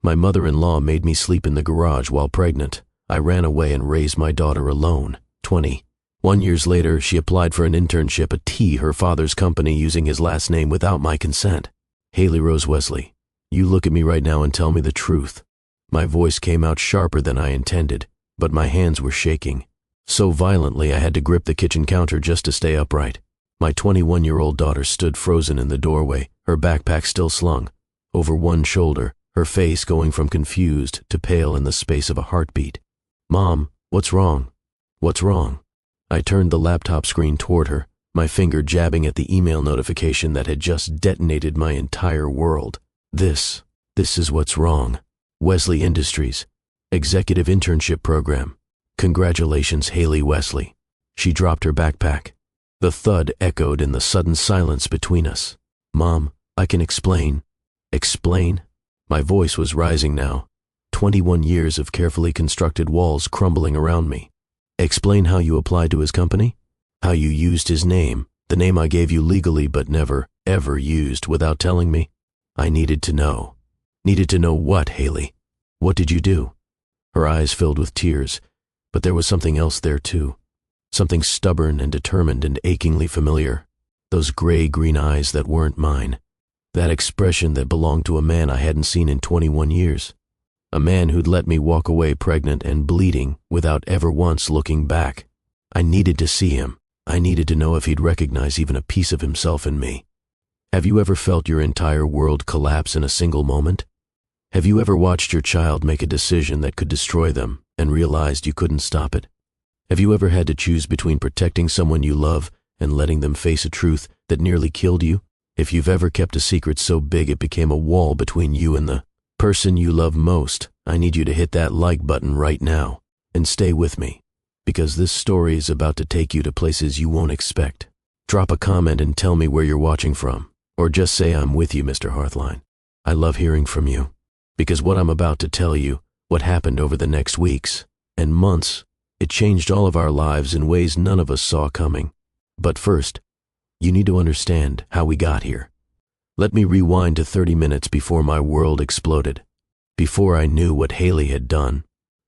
My mother-in-law made me sleep in the garage while pregnant. I ran away and raised my daughter alone. 21 years later, she applied for an internship at her father's company using his last name without my consent. Haley Rose Wesley, you look at me right now and tell me the truth. My voice came out sharper than I intended, but my hands were shaking. So violently I had to grip the kitchen counter just to stay upright. My 21-year-old daughter stood frozen in the doorway, her backpack still slung over one shoulder, her face going from confused to pale in the space of a heartbeat. Mom, what's wrong? What's wrong? I turned the laptop screen toward her, my finger jabbing at the email notification that had just detonated my entire world. This is what's wrong. Wesley Industries, Executive Internship Program. Congratulations, Haley Wesley. She dropped her backpack. The thud echoed in the sudden silence between us. Mom, I can explain. Explain? My voice was rising now. 21 years of carefully constructed walls crumbling around me. Explain how you applied to his company? How you used his name, the name I gave you legally but never, ever used without telling me? I needed to know. Needed to know what, Haley? What did you do? Her eyes filled with tears, but there was something else there too. Something stubborn and determined and achingly familiar. Those gray-green eyes that weren't mine. That expression that belonged to a man I hadn't seen in 21 years. A man who'd let me walk away pregnant and bleeding without ever once looking back. I needed to see him. I needed to know if he'd recognize even a piece of himself in me. Have you ever felt your entire world collapse in a single moment? Have you ever watched your child make a decision that could destroy them and realized you couldn't stop it? Have you ever had to choose between protecting someone you love and letting them face a truth that nearly killed you? If you've ever kept a secret so big it became a wall between you and the person you love most, I need you to hit that like button right now and stay with me, because this story is about to take you to places you won't expect. Drop a comment and tell me where you're watching from, or just say I'm with you, Mr. Hearthline. I love hearing from you, because what I'm about to tell you, what happened over the next weeks and months, it changed all of our lives in ways none of us saw coming. But first, you need to understand how we got here. Let me rewind to 30 minutes before my world exploded, before I knew what Haley had done,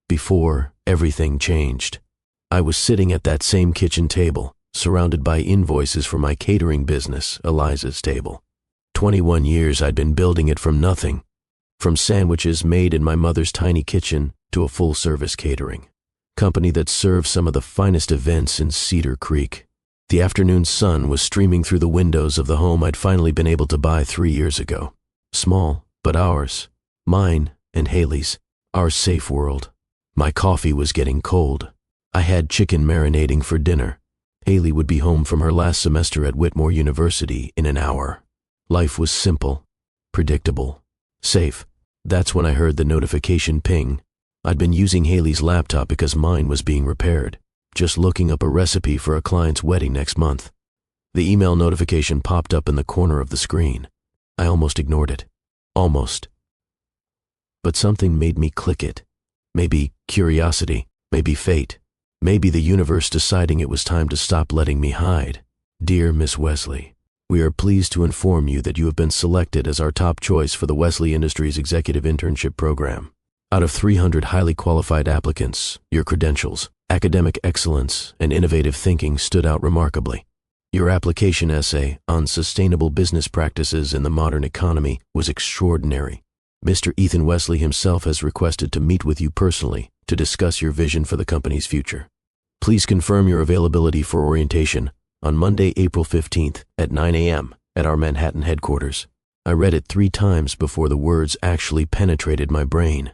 before everything changed. I was sitting at that same kitchen table, surrounded by invoices for my catering business, Eliza's Table. 21 years I'd been building it from nothing, from sandwiches made in my mother's tiny kitchen to a full-service catering company that served some of the finest events in Cedar Creek. The afternoon sun was streaming through the windows of the home I'd finally been able to buy 3 years ago. Small, but ours. Mine and Haley's. Our safe world. My coffee was getting cold. I had chicken marinating for dinner. Haley would be home from her last semester at Whitmore University in an hour. Life was simple, predictable, safe. That's when I heard the notification ping. I'd been using Haley's laptop because mine was being repaired, just looking up a recipe for a client's wedding next month. The email notification popped up in the corner of the screen. I almost ignored it. Almost. But something made me click it. Maybe curiosity, maybe fate, maybe the universe deciding it was time to stop letting me hide. Dear Miss Wesley, we are pleased to inform you that you have been selected as our top choice for the Wesley Industries Executive Internship Program. Out of 300 highly qualified applicants, your credentials, academic excellence, and innovative thinking stood out remarkably. Your application essay on sustainable business practices in the modern economy was extraordinary. Mr. Ethan Wesley himself has requested to meet with you personally to discuss your vision for the company's future. Please confirm your availability for orientation on Monday, April 15th at 9 a.m. at our Manhattan headquarters. I read it 3 times before the words actually penetrated my brain.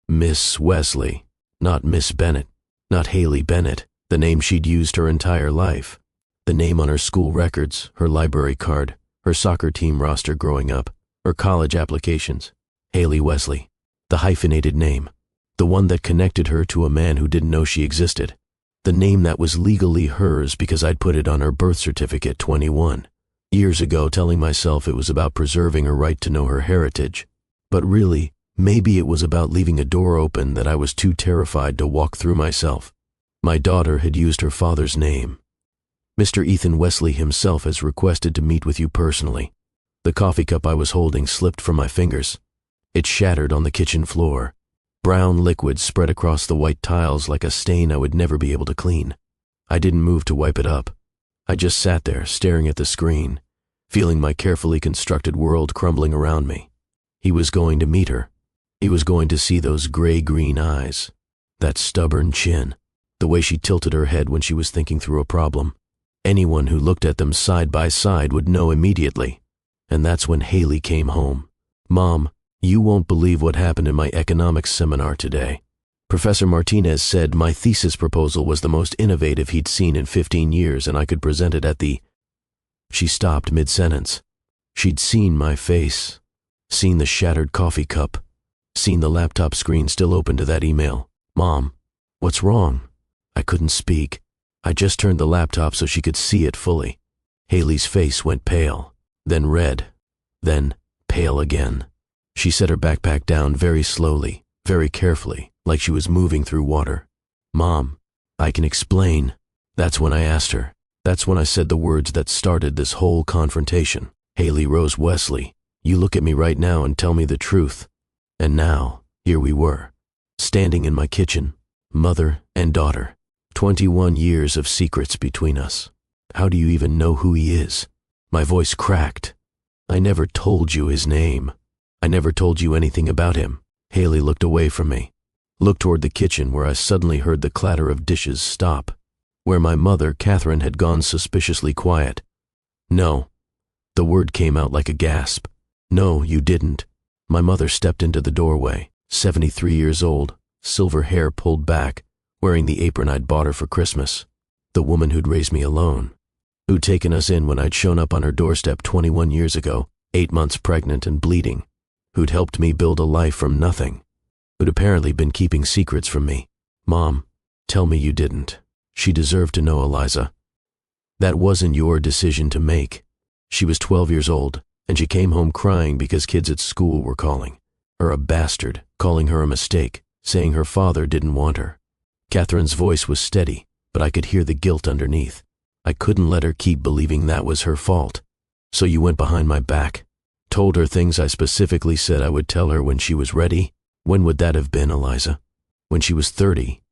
Miss Wesley, not Miss Bennett, not Haley Bennett, the name she'd used her entire life. The name on her school records, her library card, her soccer team roster growing up, her college applications. Haley Wesley, the hyphenated name, the one that connected her to a man who didn't know she existed, the name that was legally hers because I'd put it on her birth certificate 21 years ago, telling myself it was about preserving her right to know her heritage. But really, maybe it was about leaving a door open that I was too terrified to walk through myself. My daughter had used her father's name. Mr. Ethan Wesley himself has requested to meet with you personally. The coffee cup I was holding slipped from my fingers. It shattered on the kitchen floor. Brown liquid spread across the white tiles like a stain I would never be able to clean. I didn't move to wipe it up. I just sat there staring at the screen, feeling my carefully constructed world crumbling around me. He was going to meet her. He was going to see those gray-green eyes, that stubborn chin, the way she tilted her head when she was thinking through a problem. Anyone who looked at them side by side would know immediately. And that's when Haley came home. "Mom, you won't believe what happened in my economics seminar today. Professor Martinez said my thesis proposal was the most innovative he'd seen in 15 years and I could present it at the—" She stopped mid-sentence. She'd seen my face, seen the shattered coffee cup, seen the laptop screen still open to that email. "Mom, what's wrong?" I couldn't speak. I just turned the laptop so she could see it fully. Haley's face went pale, then red, then pale again. She set her backpack down very slowly, very carefully, like she was moving through water. "Mom, I can explain." That's when I asked her. That's when I said the words that started this whole confrontation. "Haley Rose Wesley, you look at me right now and tell me the truth." And now, here we were, standing in my kitchen, mother and daughter. 21 years of secrets between us. How do you even know who he is? My voice cracked. "I never told you his name. I never told you anything about him." Haley looked away from me, looked toward the kitchen where I suddenly heard the clatter of dishes stop, where my mother, Catherine, had gone suspiciously quiet. "No." The word came out like a gasp. "No, you didn't." My mother stepped into the doorway, 73 years old, silver hair pulled back, wearing the apron I'd bought her for Christmas. The woman who'd raised me alone, who'd taken us in when I'd shown up on her doorstep 21 years ago, 8 months pregnant and bleeding, who'd helped me build a life from nothing, who'd apparently been keeping secrets from me. "Mom, tell me you didn't." She deserved to know, Eliza. That wasn't your decision to make. She was 12 years old, and she came home crying because kids at school were calling her a bastard, calling her a mistake, saying her father didn't want her. Catherine's voice was steady, but I could hear the guilt underneath. I couldn't let her keep believing that was her fault. "So you went behind my back, told her things I specifically said I would tell her when she was ready?" When would that have been, Eliza? When she was 30?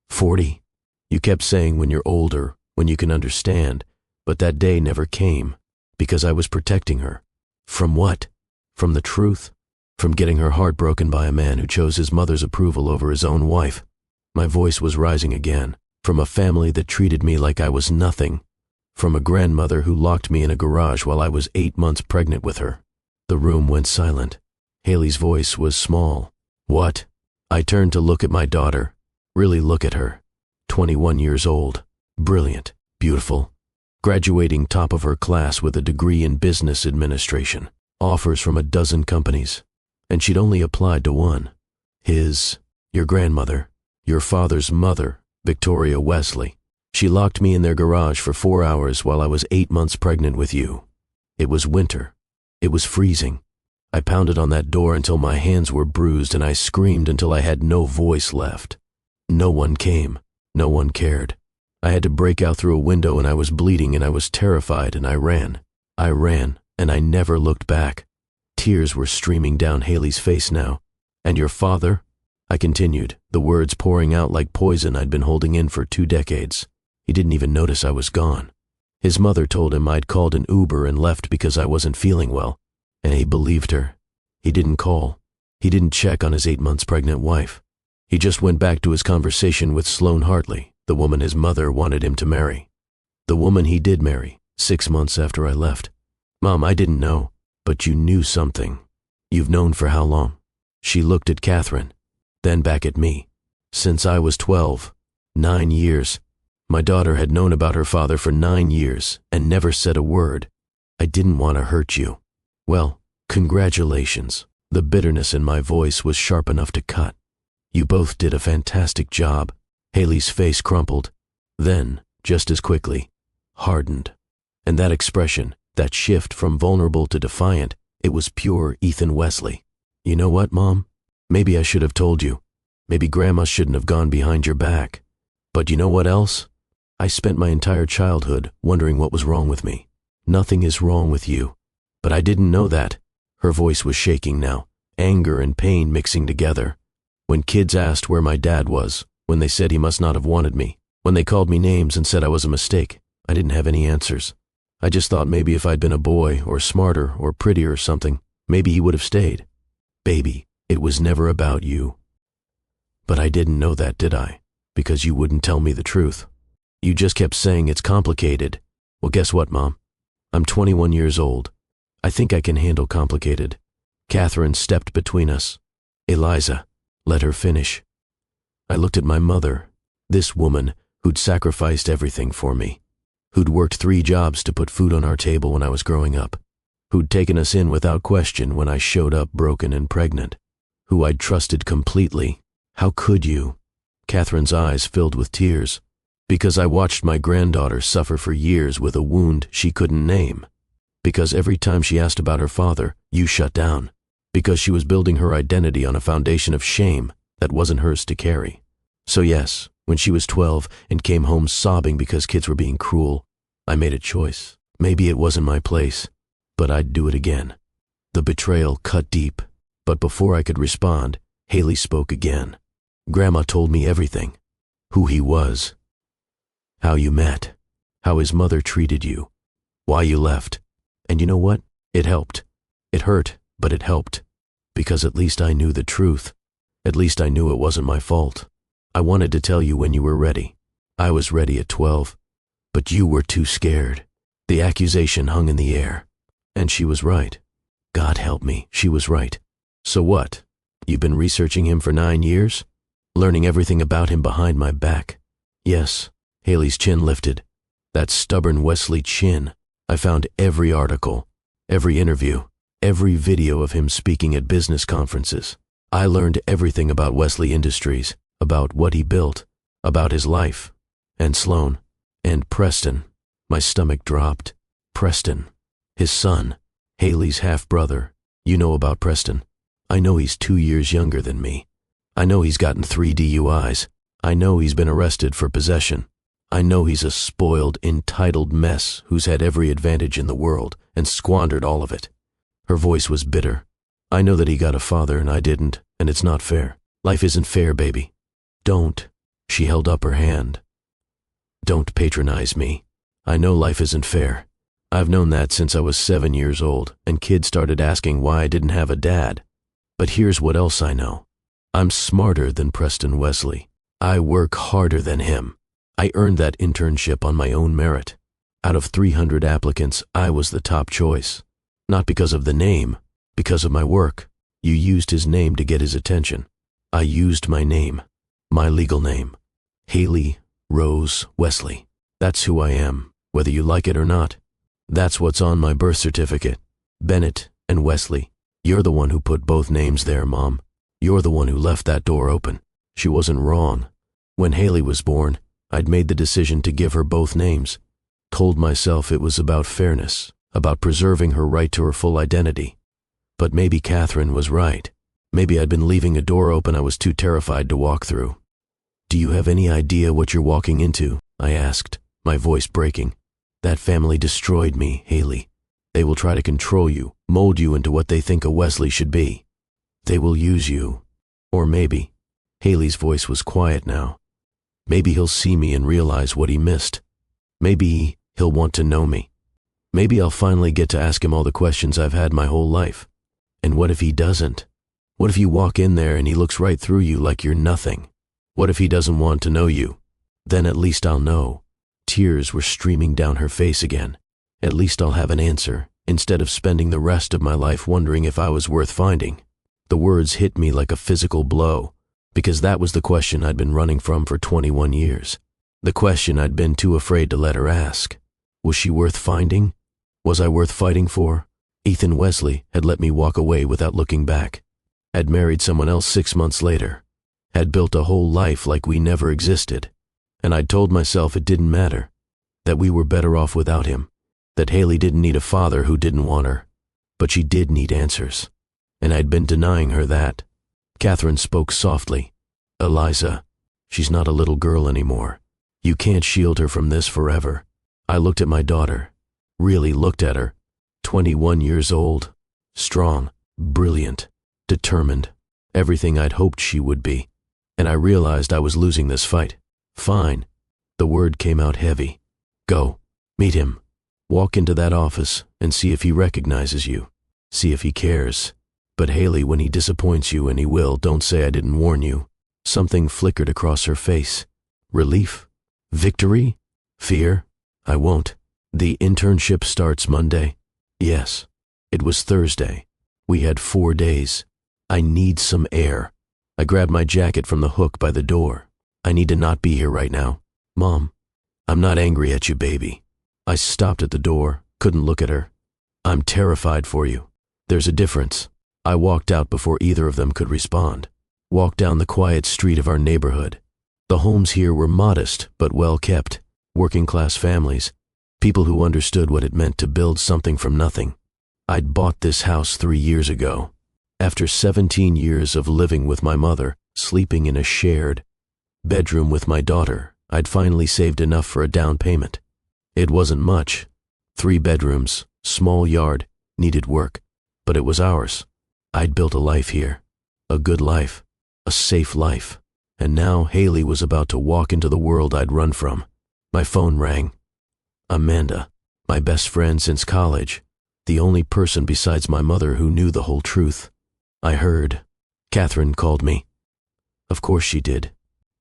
40? You kept saying when you're older, when you can understand, but that day never came, because I was protecting her. From what? From the truth? From getting her heart broken by a man who chose his mother's approval over his own wife? My voice was rising again. From a family that treated me like I was nothing. From a grandmother who locked me in a garage while I was 8 months pregnant with her. The room went silent. Haley's voice was small. "What?" I turned to look at my daughter. Really look at her. 21 years old. Brilliant. Beautiful. Graduating top of her class with a degree in business administration. Offers from a dozen companies. And she'd only applied to one. Your grandmother. Your father's mother, Victoria Wesley. She locked me in their garage for 4 hours while I was 8 months pregnant with you. It was winter. It was freezing. I pounded on that door until my hands were bruised and I screamed until I had no voice left. No one came. No one cared. I had to break out through a window and I was bleeding and I was terrified and I ran. I ran and I never looked back. Tears were streaming down Haley's face now. "And your father?" I continued, the words pouring out like poison I'd been holding in for 2 decades. He didn't even notice I was gone. His mother told him I'd called an Uber and left because I wasn't feeling well, and he believed her. He didn't call. He didn't check on his 8 months pregnant wife. He just went back to his conversation with Sloane Hartley, the woman his mother wanted him to marry. The woman he did marry, 6 months after I left. "Mom, I didn't know, but you knew something. You've known for how long?" She looked at Catherine, then back at me. "Since I was 12, 9 years. My daughter had known about her father for 9 years and never said a word. I didn't want to hurt you." "Well, congratulations." The bitterness in my voice was sharp enough to cut. "You both did a fantastic job." Haley's face crumpled, then, just as quickly, hardened. And that expression, that shift from vulnerable to defiant, it was pure Ethan Wesley. "You know what, Mom? Maybe I should have told you. Maybe Grandma shouldn't have gone behind your back. But you know what else? I spent my entire childhood wondering what was wrong with me. Nothing is wrong with you. But I didn't know that." Her voice was shaking now, anger and pain mixing together. When kids asked where my dad was, when they said he must not have wanted me, when they called me names and said I was a mistake, I didn't have any answers. I just thought maybe if I'd been a boy or smarter or prettier or something, maybe he would have stayed. Baby, it was never about you. But I didn't know that, did I? Because you wouldn't tell me the truth. You just kept saying it's complicated. Well, guess what, Mom? I'm 21 years old. I think I can handle complicated. Catherine stepped between us. Eliza, let her finish. I looked at my mother, this woman who'd sacrificed everything for me, who'd worked 3 jobs to put food on our table when I was growing up, who'd taken us in without question when I showed up broken and pregnant, who I'd trusted completely. How could you? Catherine's eyes filled with tears, because I watched my granddaughter suffer for years with a wound she couldn't name, because every time she asked about her father, you shut down, because she was building her identity on a foundation of shame that wasn't hers to carry. So yes, when she was 12 and came home sobbing because kids were being cruel, I made a choice. Maybe it wasn't my place, but I'd do it again. The betrayal cut deep, but before I could respond, Haley spoke again. Grandma told me everything. Who he was, how you met, how his mother treated you, why you left. And you know what? It helped. It hurt, but it helped. Because at least I knew the truth. At least I knew it wasn't my fault. I wanted to tell you when you were ready. I was ready at 12, but you were too scared. The accusation hung in the air. And she was right. God help me, she was right. So what? You've been researching him for 9 years? Learning everything about him behind my back? Yes. Haley's chin lifted. That stubborn Wesley chin. I found every article, every interview, every video of him speaking at business conferences. I learned everything about Wesley Industries, about what he built, about his life, and Sloan, and Preston. My stomach dropped. Preston, his son, Haley's half-brother. You know about Preston. I know he's 2 years younger than me. I know he's gotten 3 DUIs. I know he's been arrested for possession. I know he's a spoiled, entitled mess who's had every advantage in the world and squandered all of it. Her voice was bitter. I know that he got a father and I didn't, and it's not fair. Life isn't fair, baby. Don't. She held up her hand. Don't patronize me. I know life isn't fair. I've known that since I was 7 years old, and kids started asking why I didn't have a dad. But here's what else I know. I'm smarter than Preston Wesley. I work harder than him. I earned that internship on my own merit. Out of 300 applicants, I was the top choice. Not because of the name, because of my work. You used his name to get his attention. I used my name, my legal name. Haley Rose Wesley. That's who I am, whether you like it or not. That's what's on my birth certificate. Bennett and Wesley. You're the one who put both names there, Mom. You're the one who left that door open. She wasn't wrong. When Haley was born, I'd made the decision to give her both names. Told myself it was about fairness, about preserving her right to her full identity. But maybe Catherine was right. Maybe I'd been leaving a door open I was too terrified to walk through. Do you have any idea what you're walking into? I asked, my voice breaking. That family destroyed me, Haley. They will try to control you, mold you into what they think a Wesley should be. They will use you. Or maybe. Haley's voice was quiet now. Maybe he'll see me and realize what he missed. Maybe he'll want to know me. Maybe I'll finally get to ask him all the questions I've had my whole life. And what if he doesn't? What if you walk in there and he looks right through you like you're nothing? What if he doesn't want to know you? Then at least I'll know. Tears were streaming down her face again. At least I'll have an answer, instead of spending the rest of my life wondering if I was worth finding. The words hit me like a physical blow, because that was the question I'd been running from for 21 years. The question I'd been too afraid to let her ask. Was she worth finding? Was I worth fighting for? Ethan Wesley had let me walk away without looking back. Had married someone else 6 months later. Had built a whole life like we never existed. And I'd told myself it didn't matter. That we were better off without him. That Haley didn't need a father who didn't want her. But she did need answers. And I'd been denying her that. Catherine spoke softly. Eliza, she's not a little girl anymore. You can't shield her from this forever. I looked at my daughter. Really looked at her. 21 years old. Strong. Brilliant. determined, everything I'd hoped she would be, and I realized I was losing this fight. Fine. The word came out heavy. Go. Meet him. Walk into that office and see if he recognizes you. See if he cares. But Haley, when he disappoints you, and he will, don't say I didn't warn you. Something flickered across her face. Relief? Victory? Fear? I won't. The internship starts Monday? Yes. It was Thursday. We had 4 days. I need some air. I grabbed my jacket from the hook by the door. I need to not be here right now. Mom, I'm not angry at you, baby. I stopped at the door, couldn't look at her. I'm terrified for you. There's a difference. I walked out before either of them could respond. Walked down the quiet street of our neighborhood. The homes here were modest but well kept, working-class families, people who understood what it meant to build something from nothing. I'd bought this house 3 years ago. After 17 years of living with my mother, sleeping in a shared bedroom with my daughter, I'd finally saved enough for a down payment. It wasn't much. 3 bedrooms, small yard, needed work, but it was ours. I'd built a life here, a good life, a safe life, and now Haley was about to walk into the world I'd run from. My phone rang. Amanda, my best friend since college, the only person besides my mother who knew the whole truth. I heard. Catherine called me. Of course she did.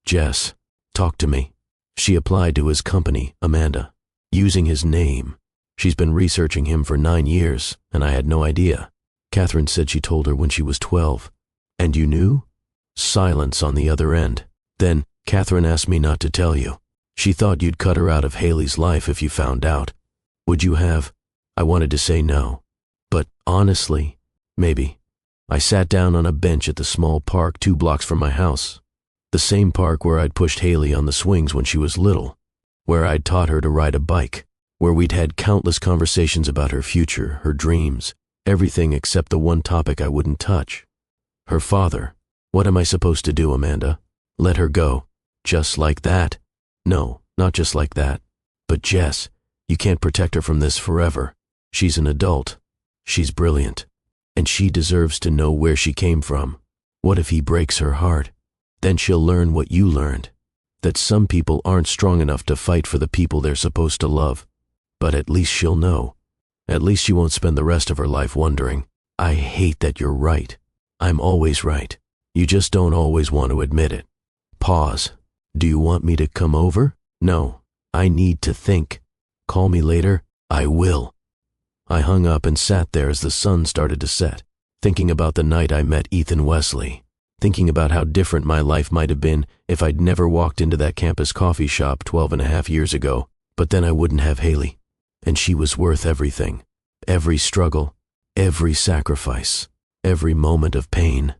Jess, talk to me. She applied to his company, Amanda, using his name. She's been researching him for 9 years, and I had no idea. Catherine said she told her when she was 12. And you knew? Silence on the other end. Then, Catherine asked me not to tell you. She thought you'd cut her out of Haley's life if you found out. Would you have? I wanted to say no. But honestly, maybe. I sat down on a bench at the small park 2 blocks from my house. The same park where I'd pushed Haley on the swings when she was little. Where I'd taught her to ride a bike. Where we'd had countless conversations about her future, her dreams, everything except the one topic I wouldn't touch. Her father. What am I supposed to do, Amanda? Let her go. Just like that? No, not just like that. But Jess, you can't protect her from this forever. She's an adult. She's brilliant. And she deserves to know where she came from. What if he breaks her heart? Then she'll learn what you learned. That some people aren't strong enough to fight for the people they're supposed to love. But at least she'll know. At least she won't spend the rest of her life wondering. I hate that you're right. I'm always right. You just don't always want to admit it. Pause. Do you want me to come over? No. I need to think. Call me later. I will. I hung up and sat there as the sun started to set, thinking about the night I met Ethan Wesley, thinking about how different my life might have been if I'd never walked into that campus coffee shop 12.5 years ago. But then I wouldn't have Haley, and she was worth everything. Every struggle, every sacrifice, every moment of pain.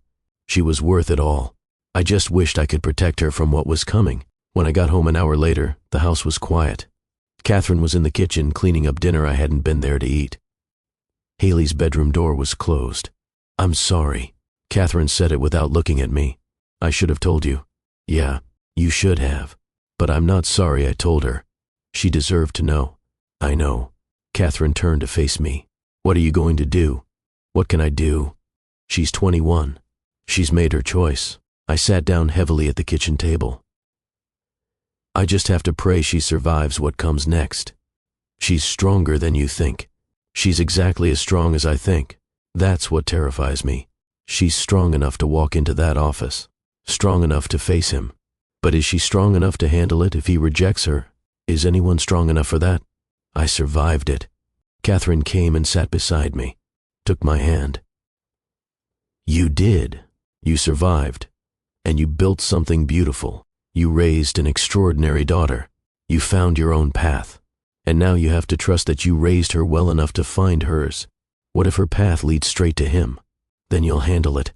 She was worth it all. I just wished I could protect her from what was coming. When I got home an hour later, the house was quiet. Catherine was in the kitchen cleaning up dinner I hadn't been there to eat. Haley's bedroom door was closed. I'm sorry. Catherine said it without looking at me. I should have told you. Yeah, you should have. But I'm not sorry I told her. She deserved to know. I know. Catherine turned to face me. What are you going to do? What can I do? She's 21. She's made her choice. I sat down heavily at the kitchen table. I just have to pray she survives what comes next. She's stronger than you think. She's exactly as strong as I think. That's what terrifies me. She's strong enough to walk into that office. Strong enough to face him. But is she strong enough to handle it if he rejects her? Is anyone strong enough for that? I survived it. Catherine came and sat beside me, took my hand. You did. You survived. And you built something beautiful. You raised an extraordinary daughter. You found your own path. And now you have to trust that you raised her well enough to find hers. What if her path leads straight to him? Then you'll handle it,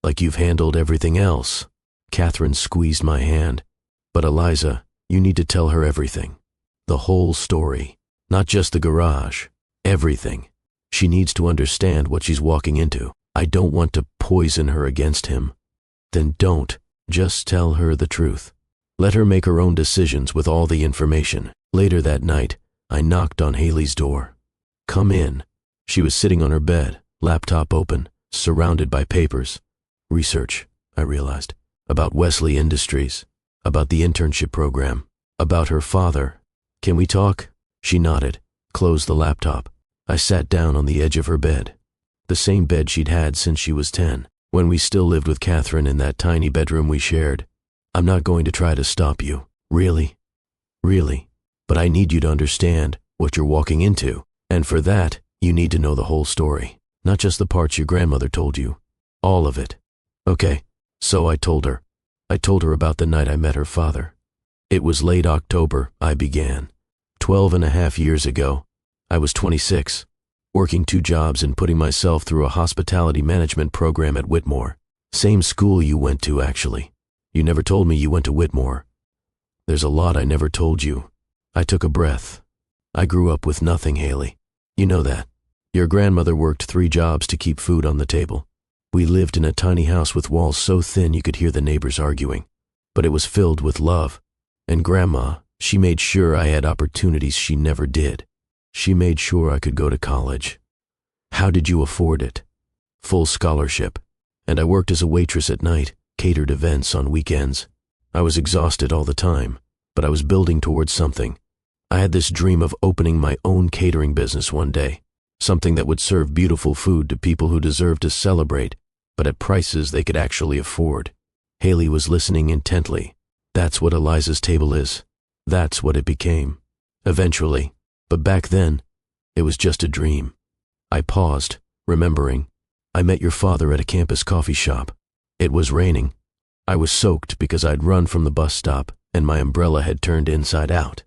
like you've handled everything else. Catherine squeezed my hand. But Eliza, you need to tell her everything. The whole story. Not just the garage. Everything. She needs to understand what she's walking into. I don't want to poison her against him. Then don't. Just tell her the truth. Let her make her own decisions with all the information. Later that night, I knocked on Haley's door. Come in. She was sitting on her bed, laptop open, surrounded by papers. Research, I realized, about Wesley Industries, about the internship program, about her father. Can we talk? She nodded, closed the laptop. I sat down on the edge of her bed. The same bed she'd had since she was 10, when we still lived with Catherine in that tiny bedroom we shared. I'm not going to try to stop you. Really? Really? But I need you to understand what you're walking into. And for that, you need to know the whole story. Not just the parts your grandmother told you. All of it. Okay, so I told her. I told her about the night I met her father. It was late October, I began. 12.5 years ago. I was 26, working 2 jobs and putting myself through a hospitality management program at Whitmore. Same school you went to, actually. You never told me you went to Whitmore. There's a lot I never told you. I took a breath. I grew up with nothing, Haley. You know that. Your grandmother worked 3 jobs to keep food on the table. We lived in a tiny house with walls so thin you could hear the neighbors arguing. But it was filled with love. And Grandma, she made sure I had opportunities she never did. She made sure I could go to college. How did you afford it? Full scholarship. And I worked as a waitress at night, catered events on weekends. I was exhausted all the time, but I was building towards something. I had this dream of opening my own catering business one day, something that would serve beautiful food to people who deserved to celebrate, but at prices they could actually afford. Haley was listening intently. That's what Eliza's table is. That's what it became. Eventually. But back then, it was just a dream. I paused, remembering. I met your father at a campus coffee shop. It was raining. I was soaked because I'd run from the bus stop and my umbrella had turned inside out.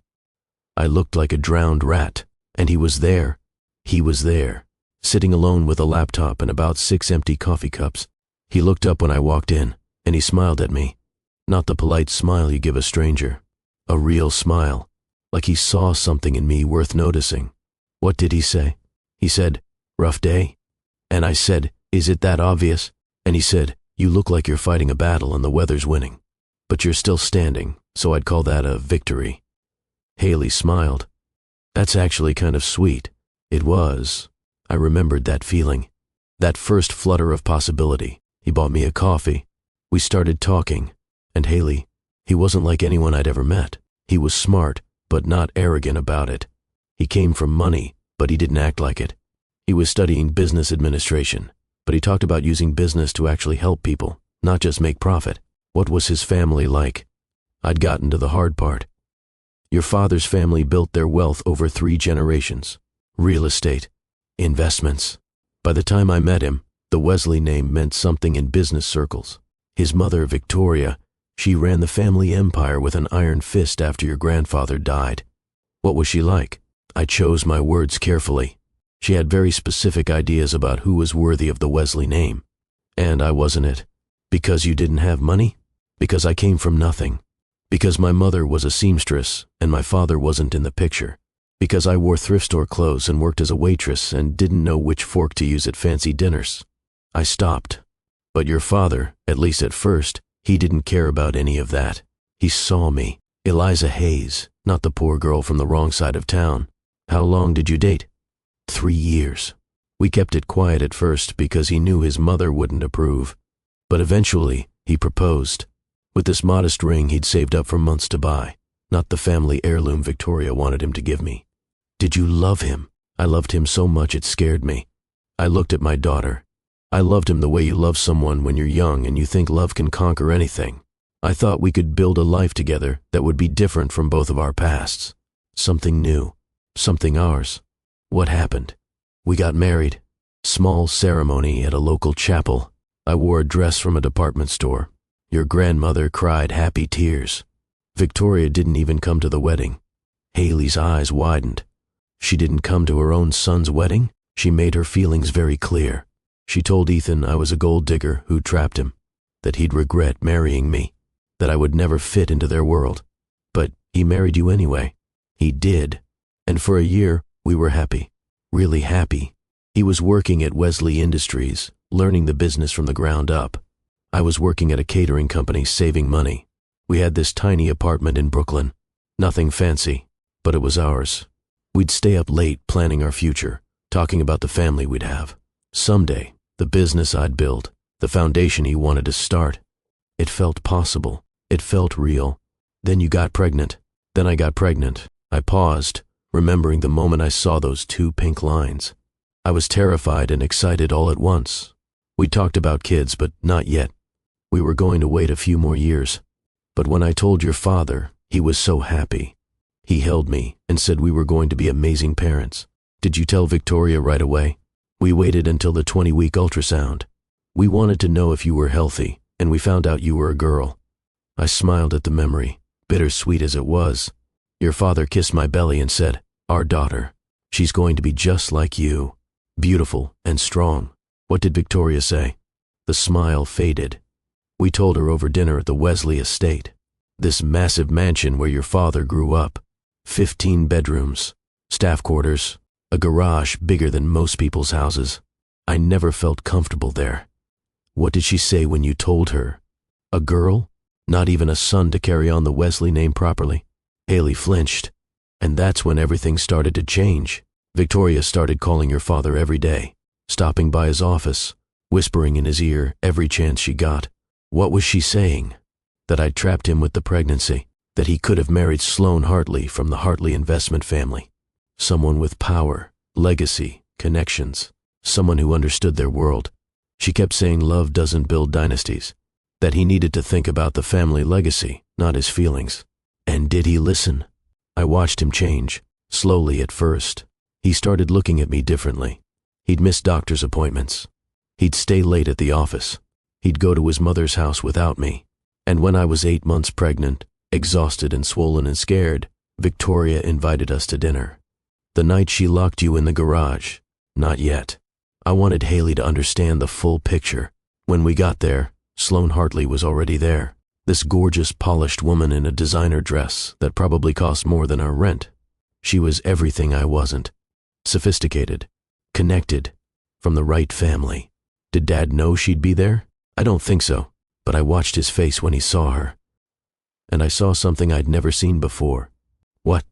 I looked like a drowned rat, and he was there. He was there, sitting alone with a laptop and about 6 empty coffee cups. He looked up when I walked in, and he smiled at me. Not the polite smile you give a stranger. A real smile. Like he saw something in me worth noticing. What did he say? He said, "Rough day?" And I said, "Is it that obvious?" And he said, "You look like you're fighting a battle and the weather's winning. But you're still standing, so I'd call that a victory." Haley smiled. That's actually kind of sweet. It was. I remembered that feeling. That first flutter of possibility. He bought me a coffee. We started talking. And Haley, he wasn't like anyone I'd ever met. He was smart, but not arrogant about it. He came from money, but he didn't act like it. He was studying business administration, but he talked about using business to actually help people, not just make profit. What was his family like? I'd gotten to the hard part. Your father's family built their wealth over 3 generations. Real estate. Investments. By the time I met him, the Wesley name meant something in business circles. His mother, Victoria, she ran the family empire with an iron fist after your grandfather died. What was she like? I chose my words carefully. She had very specific ideas about who was worthy of the Wesley name. And I wasn't it. Because you didn't have money? Because I came from nothing. Because my mother was a seamstress and my father wasn't in the picture. Because I wore thrift store clothes and worked as a waitress and didn't know which fork to use at fancy dinners. I stopped. But your father, at least at first, he didn't care about any of that. He saw me, Eliza Hayes, not the poor girl from the wrong side of town. How long did you date? 3 years. We kept it quiet at first because he knew his mother wouldn't approve. But eventually, he proposed. With this modest ring he'd saved up for months to buy, not the family heirloom Victoria wanted him to give me. Did you love him? I loved him so much it scared me. I looked at my daughter. I loved him the way you love someone when you're young and you think love can conquer anything. I thought we could build a life together that would be different from both of our pasts. Something new. Something ours. What happened? We got married. Small ceremony at a local chapel. I wore a dress from a department store. Your grandmother cried happy tears. Victoria didn't even come to the wedding. Haley's eyes widened. She didn't come to her own son's wedding? She made her feelings very clear. She told Ethan I was a gold digger who trapped him, that he'd regret marrying me, that I would never fit into their world. But he married you anyway. He did. And for a year, we were happy. Really happy. He was working at Wesley Industries, learning the business from the ground up. I was working at a catering company saving money. We had this tiny apartment in Brooklyn. Nothing fancy, but it was ours. We'd stay up late planning our future, talking about the family we'd have. Someday, the business I'd built, the foundation he wanted to start. It felt possible. It felt real. Then you got pregnant. Then I got pregnant. I paused, remembering the moment I saw those 2 pink lines. I was terrified and excited all at once. We talked about kids, but not yet. We were going to wait a few more years. But when I told your father, he was so happy. He held me and said we were going to be amazing parents. Did you tell Victoria right away? We waited until the 20-week ultrasound. We wanted to know if you were healthy, and we found out you were a girl. I smiled at the memory, bittersweet as it was. Your father kissed my belly and said, "Our daughter. She's going to be just like you, beautiful and strong." What did Victoria say? The smile faded. We told her over dinner at the Wesley estate. This massive mansion where your father grew up. 15 bedrooms, staff quarters, a garage bigger than most people's houses. I never felt comfortable there. What did she say when you told her? A girl? Not even a son to carry on the Wesley name properly? Haley flinched. And that's when everything started to change. Victoria started calling your father every day, stopping by his office, whispering in his ear every chance she got. What was she saying? That I'd trapped him with the pregnancy, that he could have married Sloane Hartley from the Hartley investment family. Someone with power, legacy, connections, someone who understood their world. She kept saying love doesn't build dynasties, that he needed to think about the family legacy, not his feelings. And did he listen? I watched him change, slowly at first. He started looking at me differently. He'd miss doctor's appointments. He'd stay late at the office. He'd go to his mother's house without me. And when I was 8 months pregnant, exhausted and swollen and scared, Victoria invited us to dinner. The night she locked you in the garage. Not yet. I wanted Haley to understand the full picture. When we got there, Sloane Hartley was already there. This gorgeous, polished woman in a designer dress that probably cost more than our rent. She was everything I wasn't. Sophisticated, connected, from the right family. Did Dad know she'd be there? I don't think so, but I watched his face when he saw her. And I saw something I'd never seen before. What?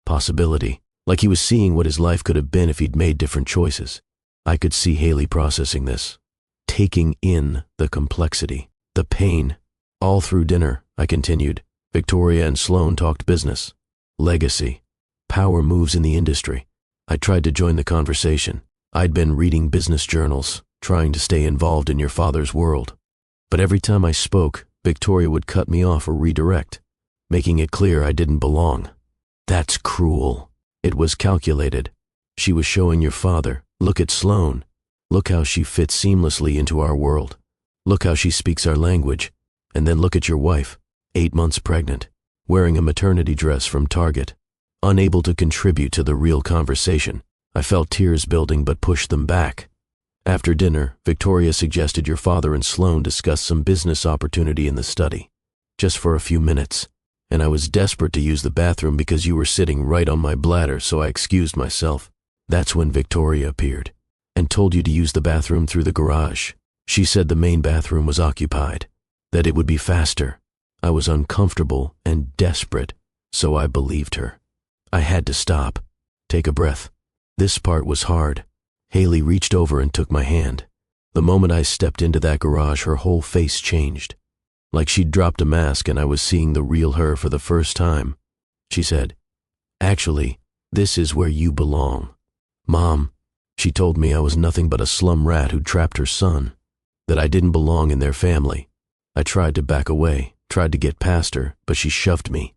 Possibility. Like he was seeing what his life could have been if he'd made different choices. I could see Haley processing this, taking in the complexity, the pain. All through dinner, I continued, Victoria and Sloane talked business, legacy, power moves in the industry. I tried to join the conversation. I'd been reading business journals, trying to stay involved in your father's world. But every time I spoke, Victoria would cut me off or redirect, making it clear I didn't belong. That's cruel. It was calculated. She was showing your father, look at Sloane. Look how she fits seamlessly into our world. Look how she speaks our language. And then look at your wife, 8 months pregnant, wearing a maternity dress from Target, unable to contribute to the real conversation. I felt tears building but pushed them back. After dinner, Victoria suggested your father and Sloane discuss some business opportunity in the study, just for a few minutes. And I was desperate to use the bathroom because you were sitting right on my bladder, so I excused myself. That's when Victoria appeared and told you to use the bathroom through the garage. She said the main bathroom was occupied, that it would be faster. I was uncomfortable and desperate, so I believed her. I had to stop, take a breath. This part was hard. Haley reached over and took my hand. The moment I stepped into that garage, her whole face changed. Like she'd dropped a mask and I was seeing the real her for the first time. She said, "Actually, this is where you belong." Mom, she told me I was nothing but a slum rat who'd trapped her son, that I didn't belong in their family. I tried to back away, tried to get past her, but she shoved me.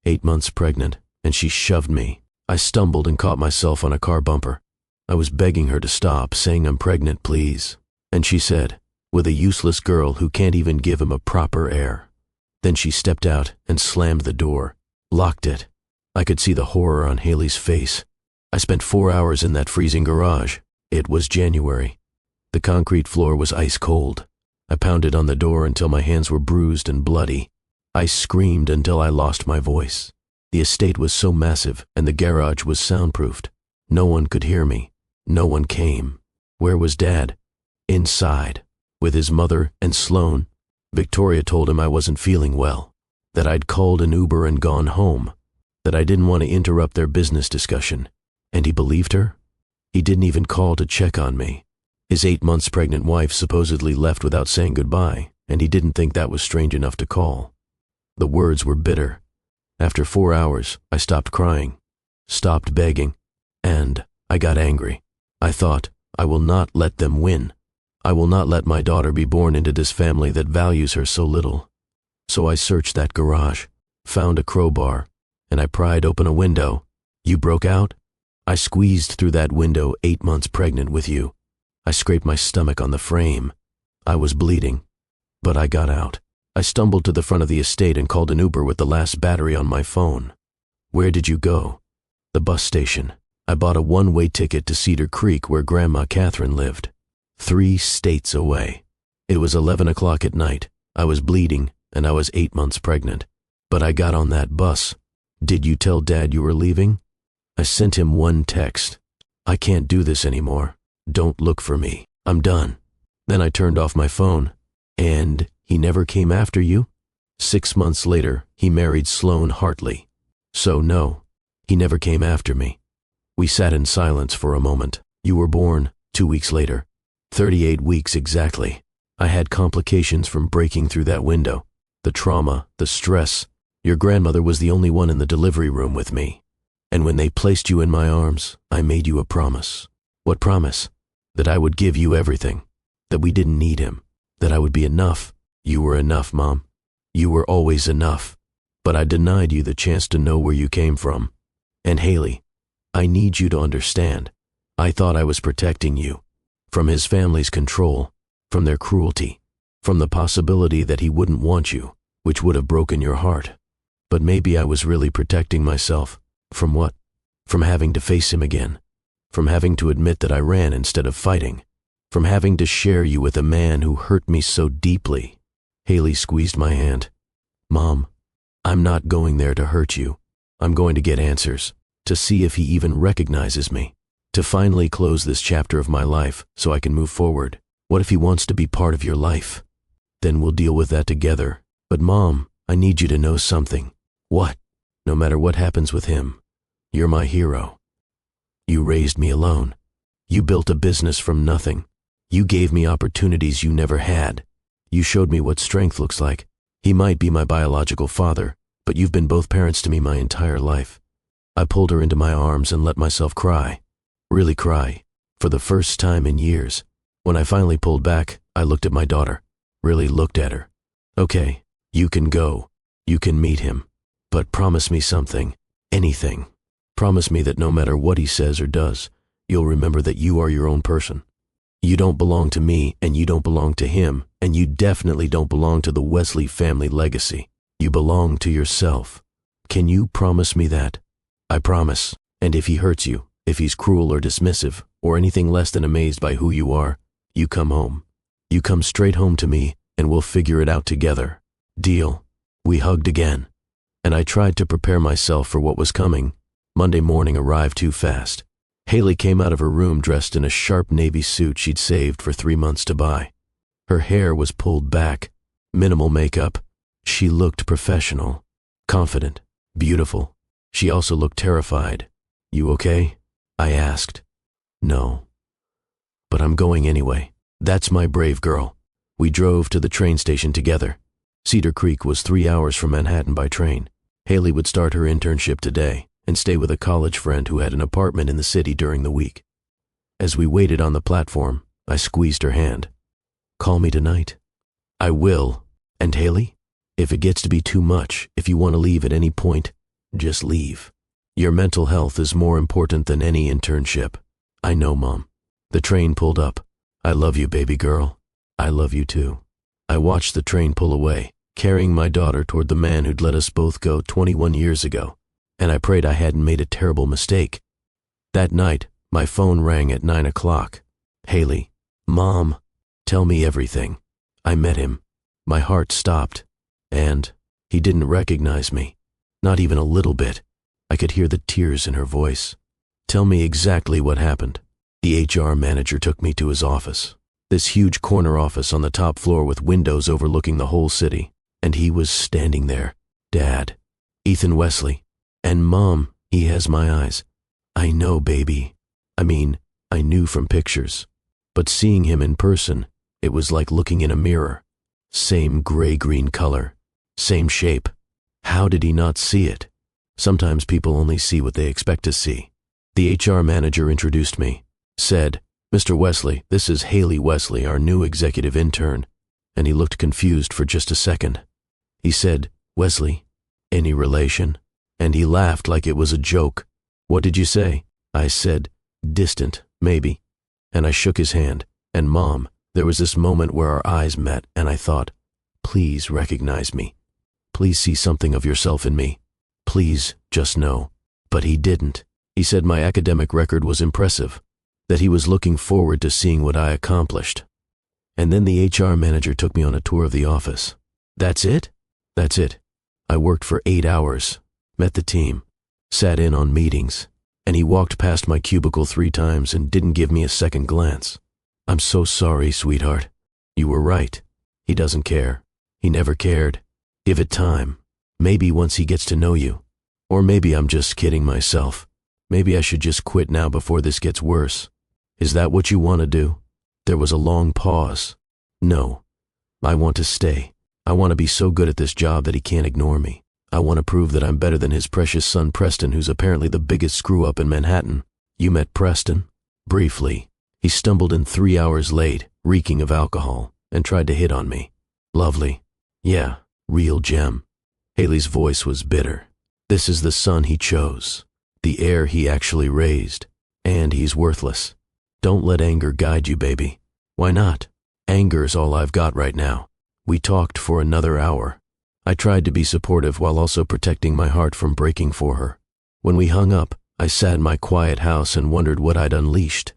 8 months pregnant, and she shoved me. I stumbled and caught myself on a car bumper. I was begging her to stop, saying I'm pregnant, please. And she said, with a useless girl who can't even give him a proper heir. Then she stepped out and slammed the door, locked it. I could see the horror on Haley's face. I spent 4 hours in that freezing garage. It was January. The concrete floor was ice cold. I pounded on the door until my hands were bruised and bloody. I screamed until I lost my voice. The estate was so massive and the garage was soundproofed. No one could hear me. No one came. Where was Dad? Inside, with his mother and Sloane. Victoria told him I wasn't feeling well, that I'd called an Uber and gone home, that I didn't want to interrupt their business discussion. And he believed her? He didn't even call to check on me. His 8 months pregnant wife supposedly left without saying goodbye, and he didn't think that was strange enough to call. The words were bitter. After 4 hours, I stopped crying, stopped begging, and I got angry. I thought, I will not let them win. I will not let my daughter be born into this family that values her so little. So I searched that garage, found a crowbar, and I pried open a window. You broke out? I squeezed through that window 8 months pregnant with you. I scraped my stomach on the frame. I was bleeding, but I got out. I stumbled to the front of the estate and called an Uber with the last battery on my phone. Where did you go? The bus station. I bought a one-way ticket to Cedar Creek where Grandma Catherine lived. 3 states away. It was 11 o'clock at night. I was bleeding and I was 8 months pregnant. But I got on that bus. Did you tell Dad you were leaving? I sent him one text. I can't do this anymore. Don't look for me. I'm done. Then I turned off my phone. And he never came after you? 6 months later, he married Sloane Hartley. So no, he never came after me. We sat in silence for a moment. You were born 2 weeks later. 38 weeks exactly. I had complications from breaking through that window. The trauma, the stress. Your grandmother was the only one in the delivery room with me. And when they placed you in my arms, I made you a promise. What promise? That I would give you everything. That we didn't need him. That I would be enough. You were enough, Mom. You were always enough. But I denied you the chance to know where you came from. And Haley, I need you to understand. I thought I was protecting you. From his family's control. From their cruelty. From the possibility that he wouldn't want you, which would have broken your heart. But maybe I was really protecting myself. From what? From having to face him again. From having to admit that I ran instead of fighting. From having to share you with a man who hurt me so deeply. Haley squeezed my hand. Mom, I'm not going there to hurt you. I'm going to get answers. To see if he even recognizes me. To finally close this chapter of my life so I can move forward. What if he wants to be part of your life? Then we'll deal with that together. But Mom, I need you to know something. What? No matter what happens with him, you're my hero. You raised me alone. You built a business from nothing. You gave me opportunities you never had. You showed me what strength looks like. He might be my biological father, but you've been both parents to me my entire life. I pulled her into my arms and let myself cry. Really cry. For the first time in years. When I finally pulled back, I looked at my daughter. Really looked at her. Okay, you can go. You can meet him. But promise me something. Anything. Promise me that no matter what he says or does, you'll remember that you are your own person. You don't belong to me, and you don't belong to him, and you definitely don't belong to the Wesley family legacy. You belong to yourself. Can you promise me that? I promise. And if he hurts you, if he's cruel or dismissive, or anything less than amazed by who you are, you come home. You come straight home to me, and we'll figure it out together. Deal. We hugged again. And I tried to prepare myself for what was coming. Monday morning arrived too fast. Haley came out of her room dressed in a sharp navy suit she'd saved for 3 months to buy. Her hair was pulled back, minimal makeup. She looked professional, confident, beautiful. She also looked terrified. You okay? I asked. No. But I'm going anyway. That's my brave girl. We drove to the train station together. Cedar Creek was 3 hours from Manhattan by train. Haley would start her internship today and stay with a college friend who had an apartment in the city during the week. As we waited on the platform, I squeezed her hand. Call me tonight. I will. And Haley, if it gets to be too much, if you want to leave at any point, just leave. Your mental health is more important than any internship. I know, Mom. The train pulled up. I love you, baby girl. I love you too. I watched the train pull away, carrying my daughter toward the man who'd let us both go 21 years ago. And I prayed I hadn't made a terrible mistake. That night, my phone rang at 9 o'clock. Haley, Mom, tell me everything. I met him. My heart stopped. And he didn't recognize me. Not even a little bit. I could hear the tears in her voice. Tell me exactly what happened. The HR manager took me to his office. This huge corner office on the top floor with windows overlooking the whole city. And he was standing there. Dad. Ethan Wesley. And Mom, he has my eyes. I know, baby. I mean, I knew from pictures. But seeing him in person, it was like looking in a mirror. Same gray-green color, same shape. How did he not see it? Sometimes people only see what they expect to see. The HR manager introduced me, said, "Mr. Wesley, this is Haley Wesley, our new executive intern," and he looked confused for just a second. He said, "Wesley, any relation?" And he laughed like it was a joke. "What did you say?" I said, "Distant, maybe." And I shook his hand, and Mom, there was this moment where our eyes met, and I thought, please recognize me. Please see something of yourself in me. Please just know. But he didn't. He said my academic record was impressive, that he was looking forward to seeing what I accomplished. And then the HR manager took me on a tour of the office. That's it? That's it. I worked for 8 hours, met the team, sat in on meetings, and he walked past my cubicle 3 times and didn't give me a second glance. "I'm so sorry, sweetheart. You were right. He doesn't care. He never cared. Give it time. Maybe once he gets to know you. Or maybe I'm just kidding myself. Maybe I should just quit now before this gets worse. Is that what you want to do?" There was a long pause. "No. I want to stay. I want to be so good at this job that he can't ignore me. I want to prove that I'm better than his precious son Preston, who's apparently the biggest screw-up in Manhattan." "You met Preston?" "Briefly. He stumbled in 3 hours late, reeking of alcohol, and tried to hit on me. Lovely. Yeah, real gem." Haley's voice was bitter. "This is the son he chose, the heir he actually raised, and he's worthless. Don't let anger guide you, baby." "Why not? Anger's all I've got right now." We talked for another hour. I tried to be supportive while also protecting my heart from breaking for her. When we hung up, I sat in my quiet house and wondered what I'd unleashed.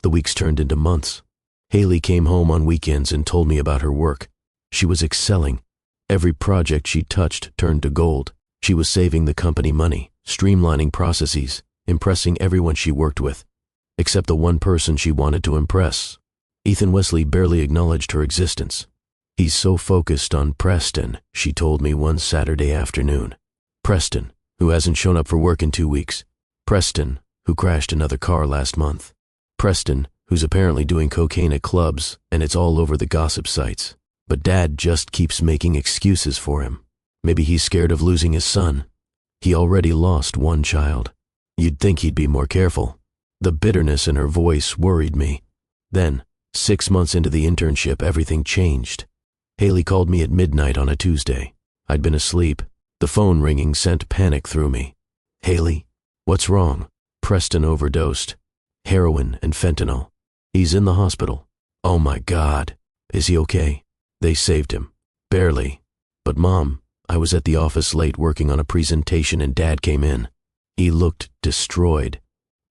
The weeks turned into months. Haley came home on weekends and told me about her work. She was excelling. Every project she touched turned to gold. She was saving the company money, streamlining processes, impressing everyone she worked with, except the one person she wanted to impress. Ethan Wesley barely acknowledged her existence. "He's so focused on Preston," she told me one Saturday afternoon. Preston, who hasn't shown up for work in 2 weeks. Preston, who crashed another car last month. Preston, who's apparently doing cocaine at clubs, and it's all over the gossip sites. But Dad just keeps making excuses for him. Maybe he's scared of losing his son. He already lost one child. You'd think he'd be more careful. The bitterness in her voice worried me. Then, 6 months into the internship, everything changed. Haley called me at midnight on a Tuesday. I'd been asleep. The phone ringing sent panic through me. "Haley, what's wrong?" "Preston overdosed. Heroin and fentanyl. He's in the hospital." "Oh my God. Is he okay?" "They saved him. Barely. But Mom, I was at the office late working on a presentation and Dad came in. He looked destroyed.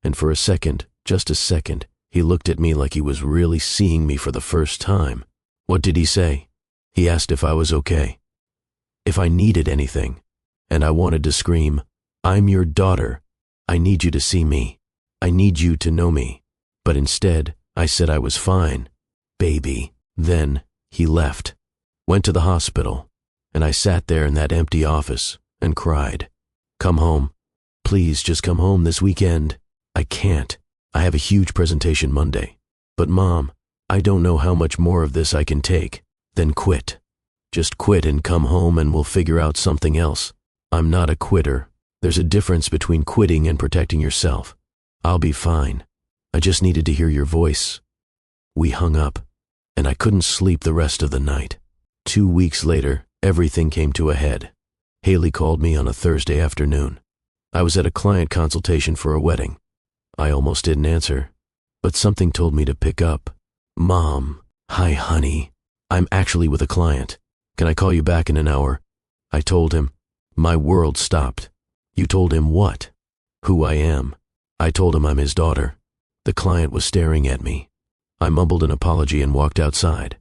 And for a second, just a second, he looked at me like he was really seeing me for the first time." "What did he say?" "He asked if I was okay, if I needed anything." And I wanted to scream, "I'm your daughter. I need you to see me. I need you to know me." But instead, I said I was fine. Baby. Then he left, went to the hospital, and I sat there in that empty office and cried. "Come home. Please just come home this weekend." "I can't. I have a huge presentation Monday." "But Mom, I don't know how much more of this I can take." "Then quit. Just quit and come home and we'll figure out something else." "I'm not a quitter. There's a difference between quitting and protecting yourself. I'll be fine. I just needed to hear your voice." We hung up, and I couldn't sleep the rest of the night. 2 weeks later, everything came to a head. Haley called me on a Thursday afternoon. I was at a client consultation for a wedding. I almost didn't answer, but something told me to pick up. "Mom, hi honey. I'm actually with a client. Can I call you back in an hour?" I told him. My world stopped. "You told him what?" "Who I am." I told him I'm his daughter. The client was staring at me. I mumbled an apology and walked outside.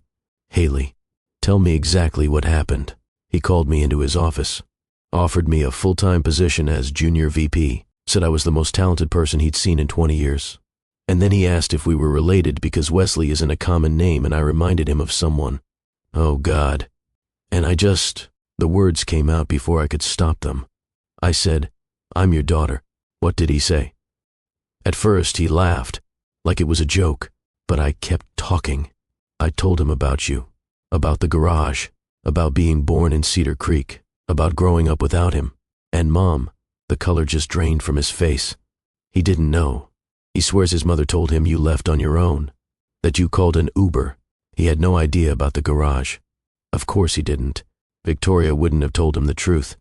"Haley, tell me exactly what happened." He called me into his office, offered me a full-time position as junior VP, said I was the most talented person he'd seen in 20 years. And then he asked if we were related because Wesley isn't a common name, and I reminded him of someone. Oh God. And the words came out before I could stop them. I said, "I'm your daughter." What did he say? At first he laughed, like it was a joke. But I kept talking. I told him about you, about the garage, about being born in Cedar Creek, about growing up without him. And Mom, the color just drained from his face. He didn't know. He swears his mother told him you left on your own, that you called an Uber. He had no idea about the garage. Of course he didn't. Victoria wouldn't have told him the truth.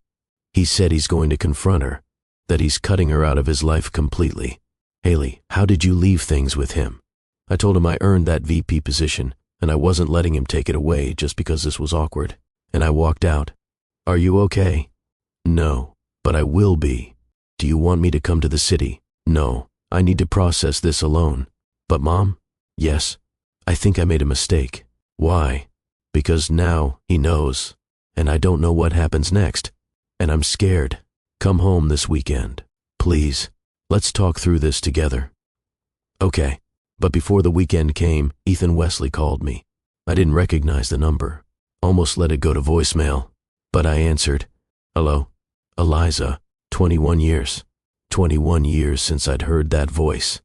He said he's going to confront her, that he's cutting her out of his life completely. Haley, how did you leave things with him? I told him I earned that VP position, and I wasn't letting him take it away just because this was awkward. And I walked out. Are you okay? No, but I will be. Do you want me to come to the city? No, I need to process this alone. But Mom? Yes. I think I made a mistake. Why? Because now he knows, and I don't know what happens next. And I'm scared. Come home this weekend. Please. Let's talk through this together. Okay. But before the weekend came, Ethan Wesley called me. I didn't recognize the number. Almost let it go to voicemail. But I answered. Hello? Eliza. 21 years. 21 years since I'd heard that voice.